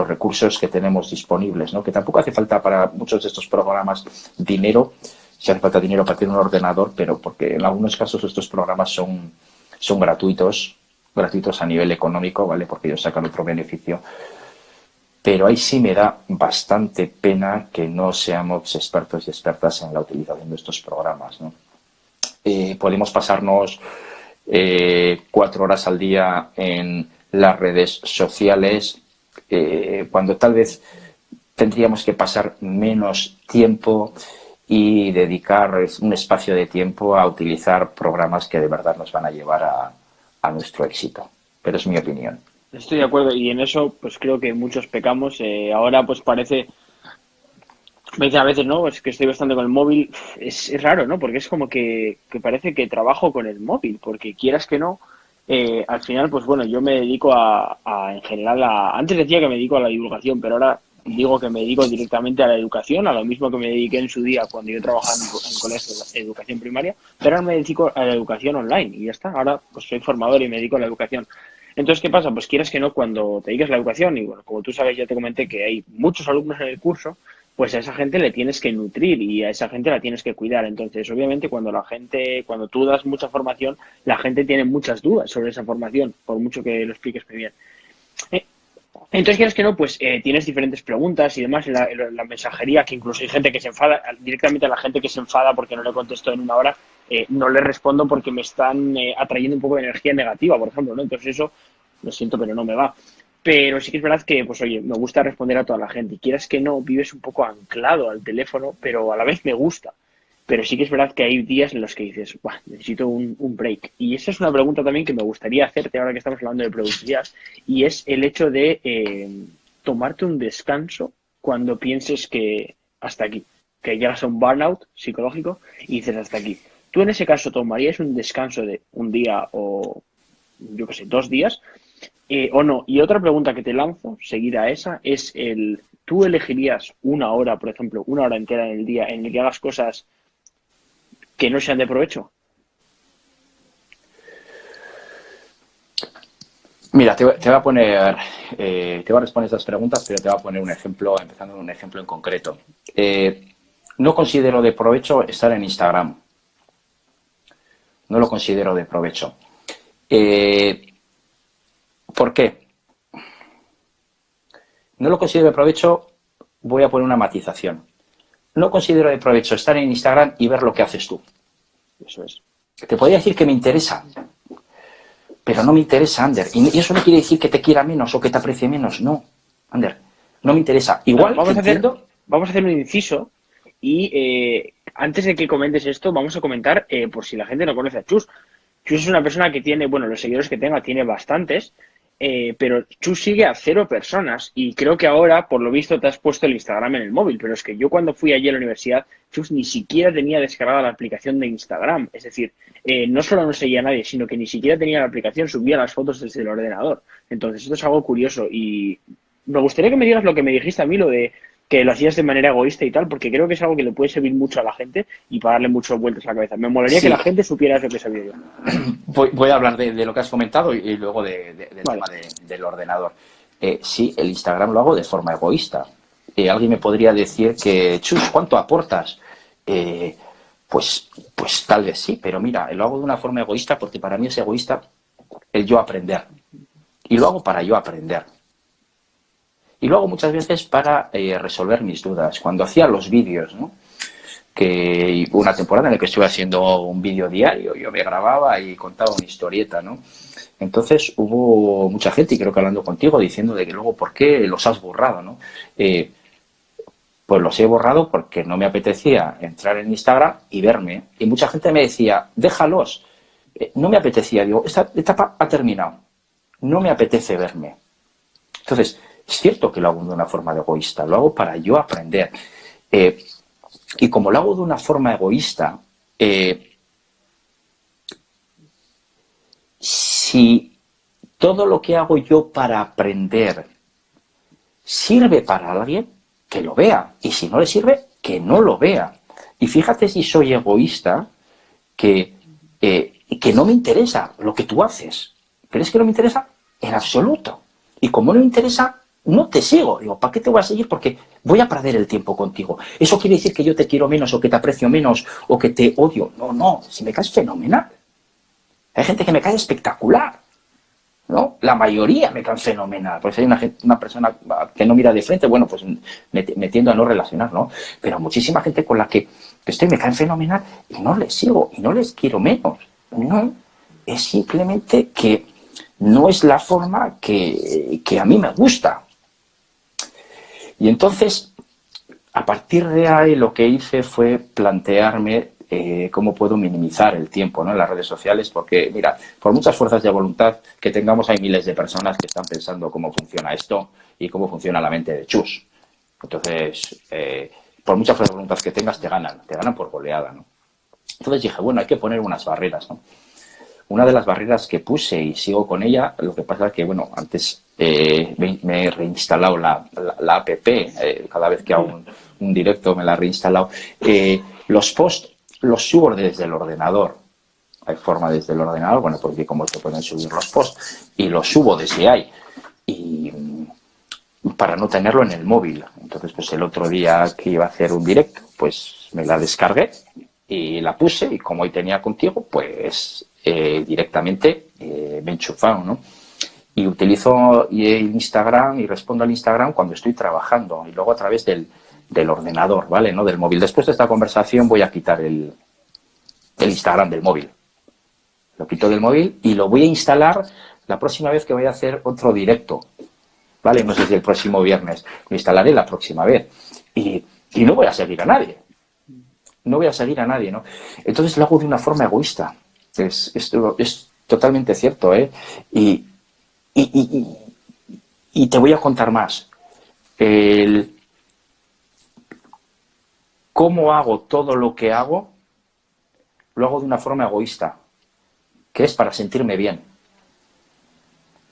recursos que tenemos disponibles, ¿no? Que tampoco hace falta para muchos de estos programas dinero, si hace falta dinero para tener un ordenador, pero porque en algunos casos estos programas son gratuitos a nivel económico, ¿vale? Porque ellos sacan otro beneficio. Pero ahí sí me da bastante pena que no seamos expertos y expertas en la utilización de estos programas, ¿no? Podemos pasarnos 4 horas al día en las redes sociales, cuando tal vez tendríamos que pasar menos tiempo y dedicar un espacio de tiempo a utilizar programas que de verdad nos van a llevar a nuestro éxito. Pero es mi opinión. Estoy de acuerdo y en eso pues creo que muchos pecamos. Ahora pues parece, me dicen a veces, ¿no? Es que estoy bastante con el móvil. Es raro, ¿no? Porque es como que parece que trabajo con el móvil, porque quieras que no, al final, pues bueno, yo me dedico en general antes decía que me dedico a la divulgación, pero ahora digo que me dedico directamente a la educación, a lo mismo que me dediqué en su día cuando yo trabajaba en colegio de educación primaria, pero ahora me dedico a la educación online y ya está. Ahora pues soy formador y me dedico a la educación. Entonces, ¿qué pasa? Pues quieras que no, cuando te dedicas a la educación, y bueno, como tú sabes, ya te comenté que hay muchos alumnos en el curso, pues a esa gente le tienes que nutrir y a esa gente la tienes que cuidar. Entonces, obviamente, cuando tú das mucha formación, la gente tiene muchas dudas sobre esa formación, por mucho que lo expliques muy bien. Eh, Entonces, quieres que no, pues tienes diferentes preguntas y demás en la mensajería, que incluso hay gente que se enfada, directamente a la gente que se enfada porque no le contesto en una hora, no le respondo porque me están atrayendo un poco de energía negativa, por ejemplo, ¿no? Entonces eso, lo siento, pero no me va. Pero sí que es verdad que, pues oye, me gusta responder a toda la gente. Y quieras que no, vives un poco anclado al teléfono, pero a la vez me gusta. Pero sí que es verdad que hay días en los que dices, "Buah, necesito un break". Y esa es una pregunta también que me gustaría hacerte ahora que estamos hablando de productividad, y es el hecho de tomarte un descanso cuando pienses que hasta aquí, que llegas a un burnout psicológico y dices hasta aquí. ¿Tú en ese caso tomarías un descanso de un día o, yo qué sé, 2 días? ¿O no? Y otra pregunta que te lanzo, seguida a esa, es ¿tú elegirías una hora, por ejemplo, una hora entera en el día en el que hagas cosas que no sean de provecho? Mira, te voy a poner, te voy a responder estas preguntas, pero te voy a poner un ejemplo, empezando con un ejemplo en concreto. No considero de provecho estar en Instagram. No lo considero de provecho. ¿Por qué? No lo considero de provecho, voy a poner una matización. No considero de provecho estar en Instagram y ver lo que haces tú. Eso es. Te podría decir que me interesa, pero no me interesa, Ander. Y eso no quiere decir que te quiera menos o que te aprecie menos. No, Ander, no me interesa. Igual Vamos que entiendo... vamos a hacer un inciso y antes de que comentes esto, vamos a comentar, por si la gente no conoce a Chus. Chus es una persona que tiene, bueno, los seguidores que tenga, tiene bastantes, pero Chus sigue a 0 personas y creo que ahora, por lo visto, te has puesto el Instagram en el móvil, pero es que yo cuando fui allí a la universidad, Chus ni siquiera tenía descargada la aplicación de Instagram. Es decir, no solo no seguía a nadie, sino que ni siquiera tenía la aplicación, subía las fotos desde el ordenador. Entonces, esto es algo curioso y me gustaría que me digas lo que me dijiste a mí, lo de que lo hacías de manera egoísta y tal, porque creo que es algo que le puede servir mucho a la gente y para darle muchas vueltas a la cabeza. Me molaría que Sí, la gente supiera eso que sabía yo. voy a hablar de lo que has comentado y luego del Vale. tema del ordenador. Sí, el Instagram lo hago de forma egoísta. Alguien me podría decir que, Chus, ¿cuánto aportas? Pues tal vez sí, pero mira, lo hago de una forma egoísta porque para mí es egoísta el yo aprender. Y lo hago para yo aprender. Y lo hago muchas veces para resolver mis dudas. Cuando hacía los vídeos, ¿no? Que una temporada en la que estuve haciendo un vídeo diario, yo me grababa y contaba una historieta, ¿no? Entonces hubo mucha gente, y creo que hablando contigo, diciendo de que luego, ¿por qué los has borrado, no? Pues los he borrado porque no me apetecía entrar en Instagram y verme. Y mucha gente me decía, déjalos. No me apetecía, digo, esta etapa ha terminado. No me apetece verme. Entonces, Es cierto que lo hago de una forma egoísta, lo hago para yo aprender. Y como lo hago de una forma egoísta, si todo lo que hago yo para aprender sirve para alguien, que lo vea. Y si no le sirve, que no lo vea. Y fíjate si soy egoísta, que no me interesa lo que tú haces. ¿Crees que no me interesa? En absoluto. Y como no me interesa, no te sigo. Digo, ¿para qué te voy a seguir? Porque voy a perder el tiempo contigo. ¿Eso quiere decir que yo te quiero menos o que te aprecio menos o que te odio? No, no. Si me caes fenomenal. Hay gente que me cae espectacular, ¿no? La mayoría me cae fenomenal. Pues hay una persona que no mira de frente, bueno, pues me tiendo a no relacionar, ¿no? Pero muchísima gente con la que estoy me cae fenomenal y no les sigo y no les quiero menos. No, es simplemente que no es la forma que a mí me gusta. Y entonces, a partir de ahí, lo que hice fue plantearme cómo puedo minimizar el tiempo, ¿no?, en las redes sociales, porque, mira, por muchas fuerzas de voluntad que tengamos, hay miles de personas que están pensando cómo funciona esto y cómo funciona la mente de Chus. Entonces, por muchas fuerzas de voluntad que tengas, te ganan por goleada, ¿no? Entonces dije, bueno, hay que poner unas barreras, ¿no? Una de las barreras que puse y sigo con ella, lo que pasa es que, bueno, antes me he reinstalado la app, cada vez que hago un directo me la he reinstalado. Los posts los subo desde el ordenador. Hay forma desde el ordenador, bueno, porque como se pueden subir los posts, y los subo desde ahí. Y para no tenerlo en el móvil. Entonces, pues el otro día que iba a hacer un directo, pues me la descargué y la puse, y como hoy tenía contigo, pues directamente me he enchufado, ¿no? Y utilizo el Instagram y respondo al Instagram cuando estoy trabajando, y luego a través del ordenador, ¿vale? No del móvil. Después de esta conversación voy a quitar el Instagram del móvil. Lo quito del móvil y lo voy a instalar la próxima vez que vaya a hacer otro directo, ¿vale? No sé si el próximo viernes. Lo instalaré la próxima vez. Y no voy a seguir a nadie. No voy a seguir a nadie, ¿no? Entonces lo hago de una forma egoísta. Esto es totalmente cierto, ¿eh? Y te voy a contar más. Cómo hago todo lo que hago, lo hago de una forma egoísta, que es para sentirme bien.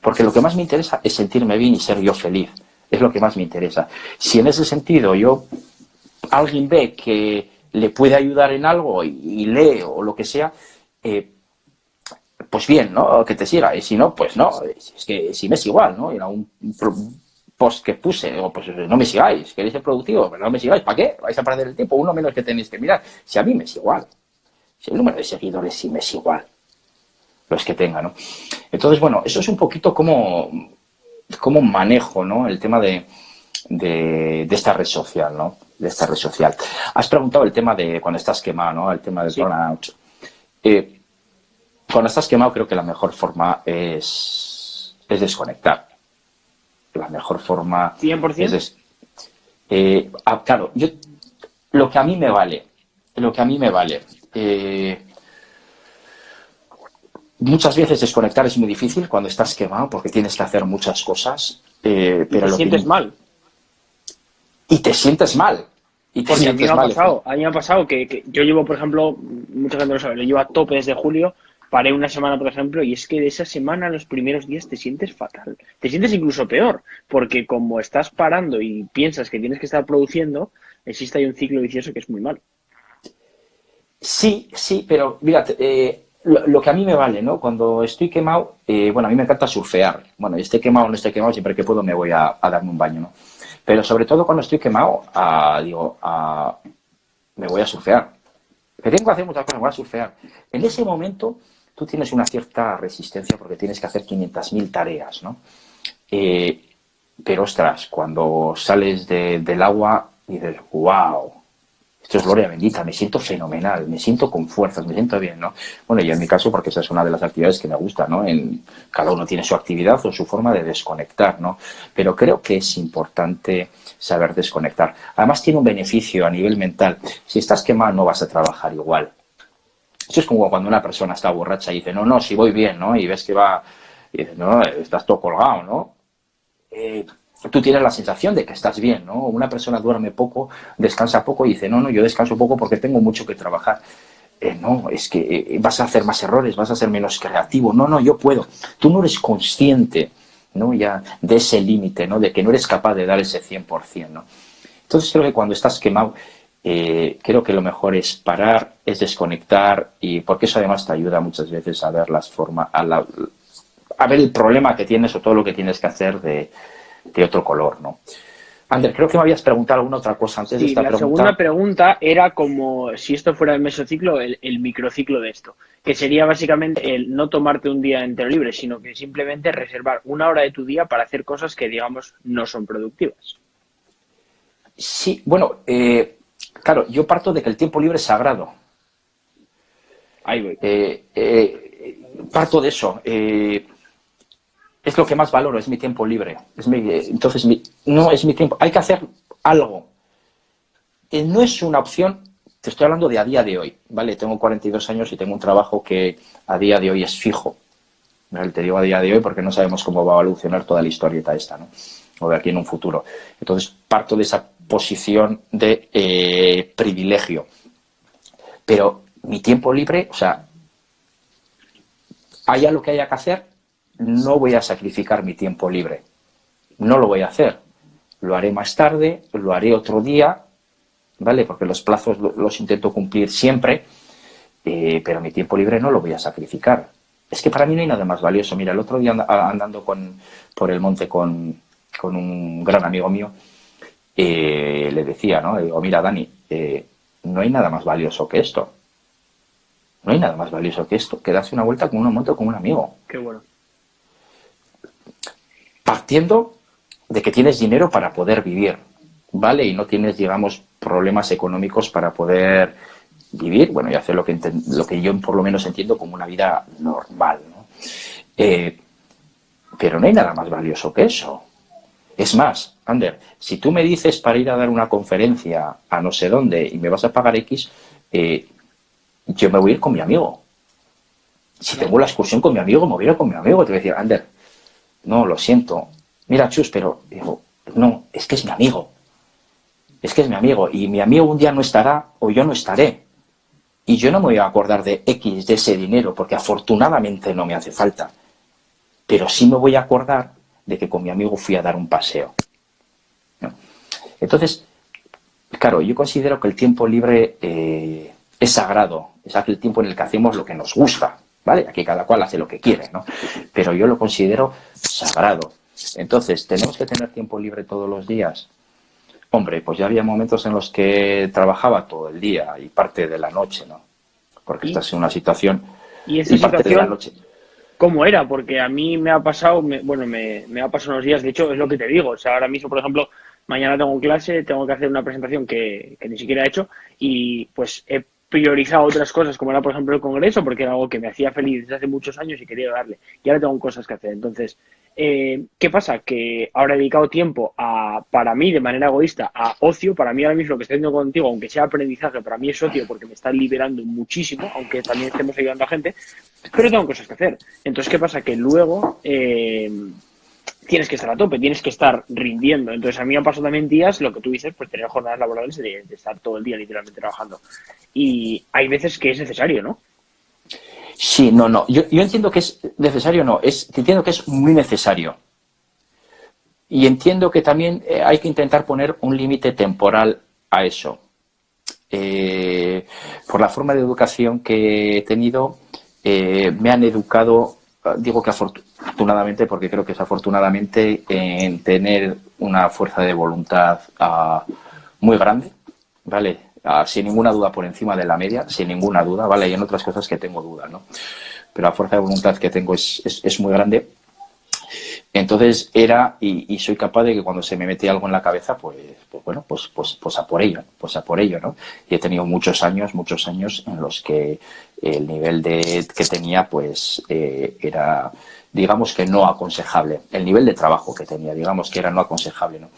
Porque lo que más me interesa es sentirme bien y ser yo feliz. Es lo que más me interesa. Si en ese sentido alguien ve que le puede ayudar en algo y lee o lo que sea, pues bien, ¿no? Que te siga. Y si no, pues no. Es que si me es igual, ¿no? Era un post que puse, digo, pues no me sigáis. ¿Queréis ser productivo? Pero no me sigáis. ¿Para qué? Vais a perder el tiempo. Uno menos que tenéis que mirar. Si a mí me es igual. Si el número de seguidores sí me es igual. Los que tenga, ¿no? Entonces, bueno, eso es un poquito cómo manejo, ¿no?, el tema de esta red social, ¿no? De esta red social. Has preguntado el tema de cuando estás quemado, ¿no? El tema del burnout. Cuando estás quemado, creo que la mejor forma es desconectar. La mejor forma 100%. es claro, lo que a mí me vale, muchas veces desconectar es muy difícil cuando estás quemado porque tienes que hacer muchas cosas, Y pero te sientes mal. Y te sientes mal. Porque a mí me ha pasado que yo llevo, por ejemplo, mucha gente lo sabe, lo llevo a tope desde julio, paré una semana, por ejemplo, y es que de esa semana, los primeros días, te sientes fatal. Te sientes incluso peor, porque como estás parando y piensas que tienes que estar produciendo, existe ahí un ciclo vicioso que es muy malo. Sí, pero mira, lo que a mí me vale, ¿no? Cuando estoy quemado, bueno, a mí me encanta surfear. Bueno, esté quemado o no esté quemado, siempre que puedo me voy a darme un baño, ¿no? Pero sobre todo cuando estoy quemado, me voy a surfear. Que tengo que hacer muchas cosas, me voy a surfear. En ese momento tú tienes una cierta resistencia porque tienes que hacer 500.000 tareas, ¿no? Pero ostras, cuando sales del agua y dices, wow, esto es gloria bendita, me siento fenomenal, me siento con fuerzas, me siento bien, ¿no? Bueno, y en mi caso, porque esa es una de las actividades que me gusta, ¿no? Cada uno tiene su actividad o su forma de desconectar, ¿no? Pero creo que es importante saber desconectar. Además, tiene un beneficio a nivel mental. Si estás quemado, no vas a trabajar igual. Esto es como cuando una persona está borracha y dice, no, si voy bien, ¿no? Y ves que va, y dices, no, estás todo colgado, ¿no? tú tienes la sensación de que estás bien, ¿no? Una persona duerme poco, descansa poco y dice, no, no, yo descanso poco porque tengo mucho que trabajar. No, es que vas a hacer más errores, vas a ser menos creativo. No, no, yo puedo. Tú no eres consciente, ¿no? Ya de ese límite, ¿no? De que no eres capaz de dar ese 100%, ¿no? Entonces creo que cuando estás quemado, creo que lo mejor es parar, es desconectar, y porque eso además te ayuda muchas veces a ver las formas, a ver el problema que tienes o todo lo que tienes que hacer de otro color, ¿no? Ander, creo que me habías preguntado alguna otra cosa antes de Sí, esta la segunda pregunta. pregunta era como si esto fuera el mesociclo, el microciclo de esto, que sería básicamente el no tomarte un día entero libre, sino que simplemente reservar una hora de tu día para hacer cosas que, digamos, no son productivas. Sí, bueno, claro, yo parto de que el tiempo libre es sagrado. Ahí voy. Parto de eso. Es lo que más valoro, es mi tiempo libre. Entonces, no es mi tiempo. Hay que hacer algo. No es una opción, te estoy hablando de a día de hoy, ¿vale? Tengo 42 años y tengo un trabajo que a día de hoy es fijo. ¿Vale? Te digo a día de hoy porque no sabemos cómo va a evolucionar toda la historieta esta, ¿no? O de aquí en un futuro. Entonces, parto de esa posición de privilegio. Pero mi tiempo libre, o sea, haya lo que haya que hacer, no voy a sacrificar mi tiempo libre. No lo voy a hacer. Lo haré más tarde, lo haré otro día, ¿vale? Porque los plazos los intento cumplir siempre, pero mi tiempo libre no lo voy a sacrificar. Es que para mí no hay nada más valioso. Mira, el otro día andando por el monte con un gran amigo mío, le decía, ¿no? Digo, mira, Dani, no hay nada más valioso que esto. No hay nada más valioso que esto, que darse una vuelta con un monte o con un amigo. Qué bueno. Partiendo de que tienes dinero para poder vivir, ¿vale? Y no tienes, digamos, problemas económicos para poder vivir, bueno, y hacer lo que yo por lo menos entiendo como una vida normal, ¿no? Pero no hay nada más valioso que eso. Es más, Ander, si tú me dices para ir a dar una conferencia a no sé dónde y me vas a pagar X, yo me voy a ir con mi amigo. Si Claro. tengo la excursión con mi amigo, me voy a ir con mi amigo. Te voy a decir, Ander, no, lo siento. Mira, Chus, pero digo, no, es que es mi amigo. Es que es mi amigo. Y mi amigo un día no estará o yo no estaré. Y yo no me voy a acordar de X, de ese dinero, porque afortunadamente no me hace falta. Pero sí me voy a acordar de que con mi amigo fui a dar un paseo, ¿no? Entonces, claro, yo considero que el tiempo libre es sagrado. Es aquel tiempo en el que hacemos lo que nos gusta, ¿vale? Aquí cada cual hace lo que quiere, ¿no? Pero yo lo considero sagrado. Entonces, ¿tenemos que tener tiempo libre todos los días? Hombre, pues ya había momentos en los que trabajaba todo el día y parte de la noche, ¿no? Porque Y, estás en una situación y esa y parte de la situación, noche. ¿cómo era? Porque a mí me ha pasado, bueno, me ha pasado unos días, de hecho, es lo que te digo. O sea, ahora mismo, por ejemplo, mañana tengo clase, tengo que hacer una presentación que ni siquiera he hecho y pues he priorizado otras cosas, como era, por ejemplo, el congreso, porque era algo que me hacía feliz desde hace muchos años y quería darle. Y ahora tengo cosas que hacer. Entonces, ¿qué pasa? Que ahora he dedicado tiempo para mí, de manera egoísta, a ocio. Para mí ahora mismo lo que estoy haciendo contigo, aunque sea aprendizaje, para mí es ocio porque me está liberando muchísimo, aunque también estemos ayudando a gente, pero tengo cosas que hacer. Entonces, ¿qué pasa? Que luego tienes que estar a tope, tienes que estar rindiendo. Entonces, a mí me han pasado también días, lo que tú dices, pues tener jornadas laborales de estar todo el día literalmente trabajando. Y hay veces que es necesario, ¿no? Sí, no, no. Yo entiendo que es necesario, no. Entiendo que es muy necesario. Y entiendo que también hay que intentar poner un límite temporal a eso. Por la forma de educación que he tenido, me han educado, digo que afortunadamente, porque creo que es afortunadamente, en tener una fuerza de voluntad muy grande, ¿vale? Sin ninguna duda por encima de la media, sin ninguna duda, ¿vale? Y en otras cosas que tengo duda, ¿no? Pero la fuerza de voluntad que tengo es muy grande. Entonces era, y soy capaz de que cuando se me mete algo en la cabeza, pues bueno, pues a por ello, ¿no? Y he tenido muchos años en los que el nivel que tenía, pues era, digamos que no aconsejable. El nivel de trabajo que tenía, digamos que era no aconsejable, ¿no?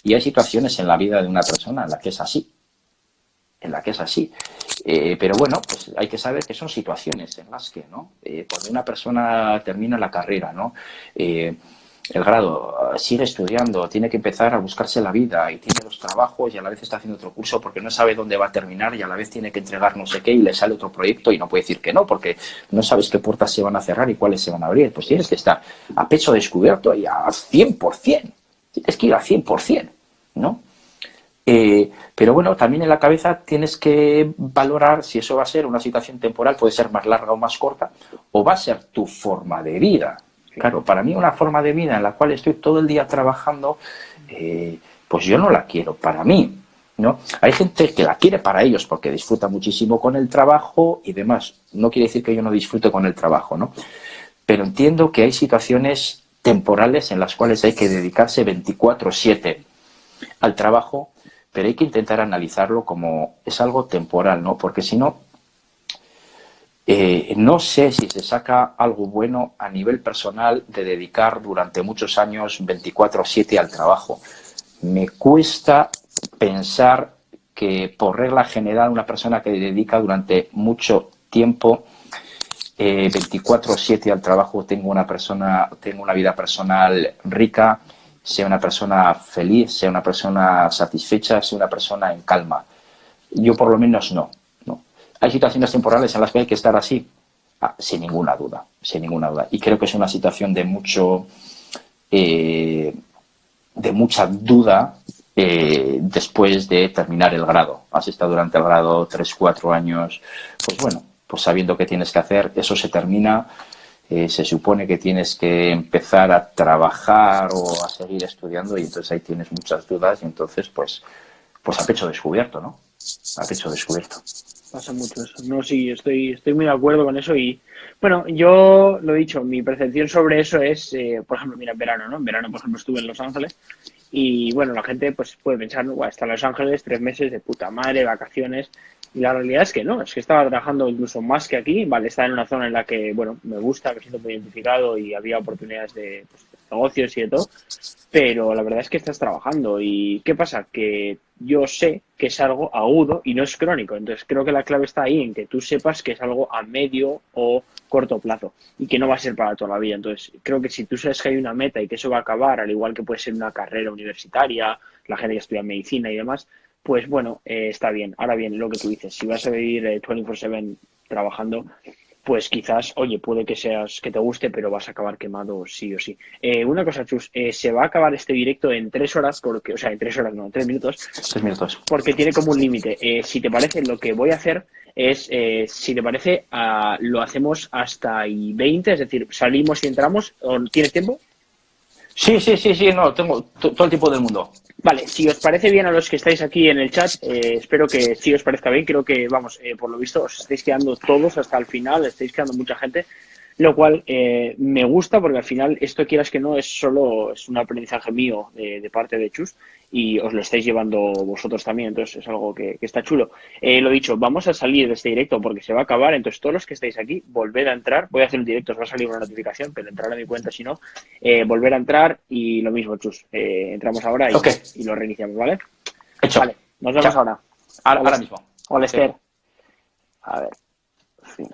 Y hay situaciones en la vida de una persona en la que es así, pero bueno, pues hay que saber que son situaciones en las que, ¿no? Cuando una persona termina la carrera, ¿no? el grado, sigue estudiando, tiene que empezar a buscarse la vida y tiene los trabajos y a la vez está haciendo otro curso porque no sabe dónde va a terminar y a la vez tiene que entregar no sé qué y le sale otro proyecto y no puede decir que no porque no sabes qué puertas se van a cerrar y cuáles se van a abrir. Pues tienes que estar a pecho descubierto y a 100%. Tienes que ir a 100%, ¿no? Pero bueno, también en la cabeza tienes que valorar si eso va a ser una situación temporal, puede ser más larga o más corta, o va a ser tu forma de vida. Claro, para mí una forma de vida en la cual estoy todo el día trabajando, pues yo no la quiero para mí, ¿no? Hay gente que la quiere para ellos porque disfruta muchísimo con el trabajo y demás. No quiere decir que yo no disfrute con el trabajo, ¿no? Pero entiendo que hay situaciones temporales en las cuales hay que dedicarse 24/7 al trabajo, pero hay que intentar analizarlo como es algo temporal, ¿no? Porque si no, no sé si se saca algo bueno a nivel personal de dedicar durante muchos años 24/7 al trabajo. Me cuesta pensar que por regla general una persona que dedica durante mucho tiempo 24/7 al trabajo tenga una vida personal rica, sea una persona feliz, sea una persona satisfecha, sea una persona en calma. Yo por lo menos no. Hay situaciones temporales en las que hay que estar así, sin ninguna duda, sin ninguna duda. Y creo que es una situación de mucha duda después de terminar el grado. Has estado durante el grado 3, 4 años, pues bueno, pues sabiendo qué tienes que hacer, eso se termina. Se supone que tienes que empezar a trabajar o a seguir estudiando y entonces ahí tienes muchas dudas y entonces pues a pecho descubierto, ¿no? A pecho descubierto. Pasa mucho eso. No, sí, estoy muy de acuerdo con eso y, bueno, yo lo he dicho, mi percepción sobre eso es, por ejemplo, mira, en verano, ¿no? En verano, por ejemplo, estuve en Los Ángeles y, bueno, la gente pues puede pensar, ¿no? Buah, está en Los Ángeles 3 meses de puta madre, vacaciones, y la realidad es que no, es que estaba trabajando incluso más que aquí, vale, estaba en una zona en la que, bueno, me gusta, me siento muy identificado y había oportunidades de pues, negocios y de todo, pero la verdad es que estás trabajando. ¿Y qué pasa? Que yo sé que es algo agudo y no es crónico. Entonces creo que la clave está ahí en que tú sepas que es algo a medio o corto plazo y que no va a ser para toda la vida. Entonces creo que si tú sabes que hay una meta y que eso va a acabar, al igual que puede ser una carrera universitaria, la gente que estudia medicina y demás, pues bueno, está bien. Ahora bien, lo que tú dices, si vas a vivir 24/7 trabajando, pues quizás, oye, puede que seas que te guste, pero vas a acabar quemado sí o sí. Una cosa, Chus, se va a acabar este directo en 3 horas, porque, o sea, en 3 horas no, en 3 minutos, 3 minutos. porque tiene como un límite. Si te parece, lo que voy a hacer es, si te parece, lo hacemos hasta y 20, es decir, salimos y entramos. ¿Tienes tiempo? Sí, no, tengo todo el tiempo del mundo. Vale, si os parece bien a los que estáis aquí en el chat, espero que sí os parezca bien. Creo que, vamos, por lo visto os estáis quedando todos hasta el final, estáis quedando mucha gente, lo cual me gusta porque al final esto, quieras que no, es un aprendizaje mío de parte de Chus y os lo estáis llevando vosotros también, entonces es algo que está chulo. Lo dicho, vamos a salir de este directo porque se va a acabar, entonces todos los que estáis aquí, volved a entrar, voy a hacer un directo, os va a salir una notificación, pero entrar a mi cuenta si no, volver a entrar y lo mismo, Chus, entramos ahora Ok, y lo reiniciamos, ¿vale? hecho. Vale, nos vemos Chao. ahora. Ahora mismo. Hola, Sí. Esther. A ver, fin.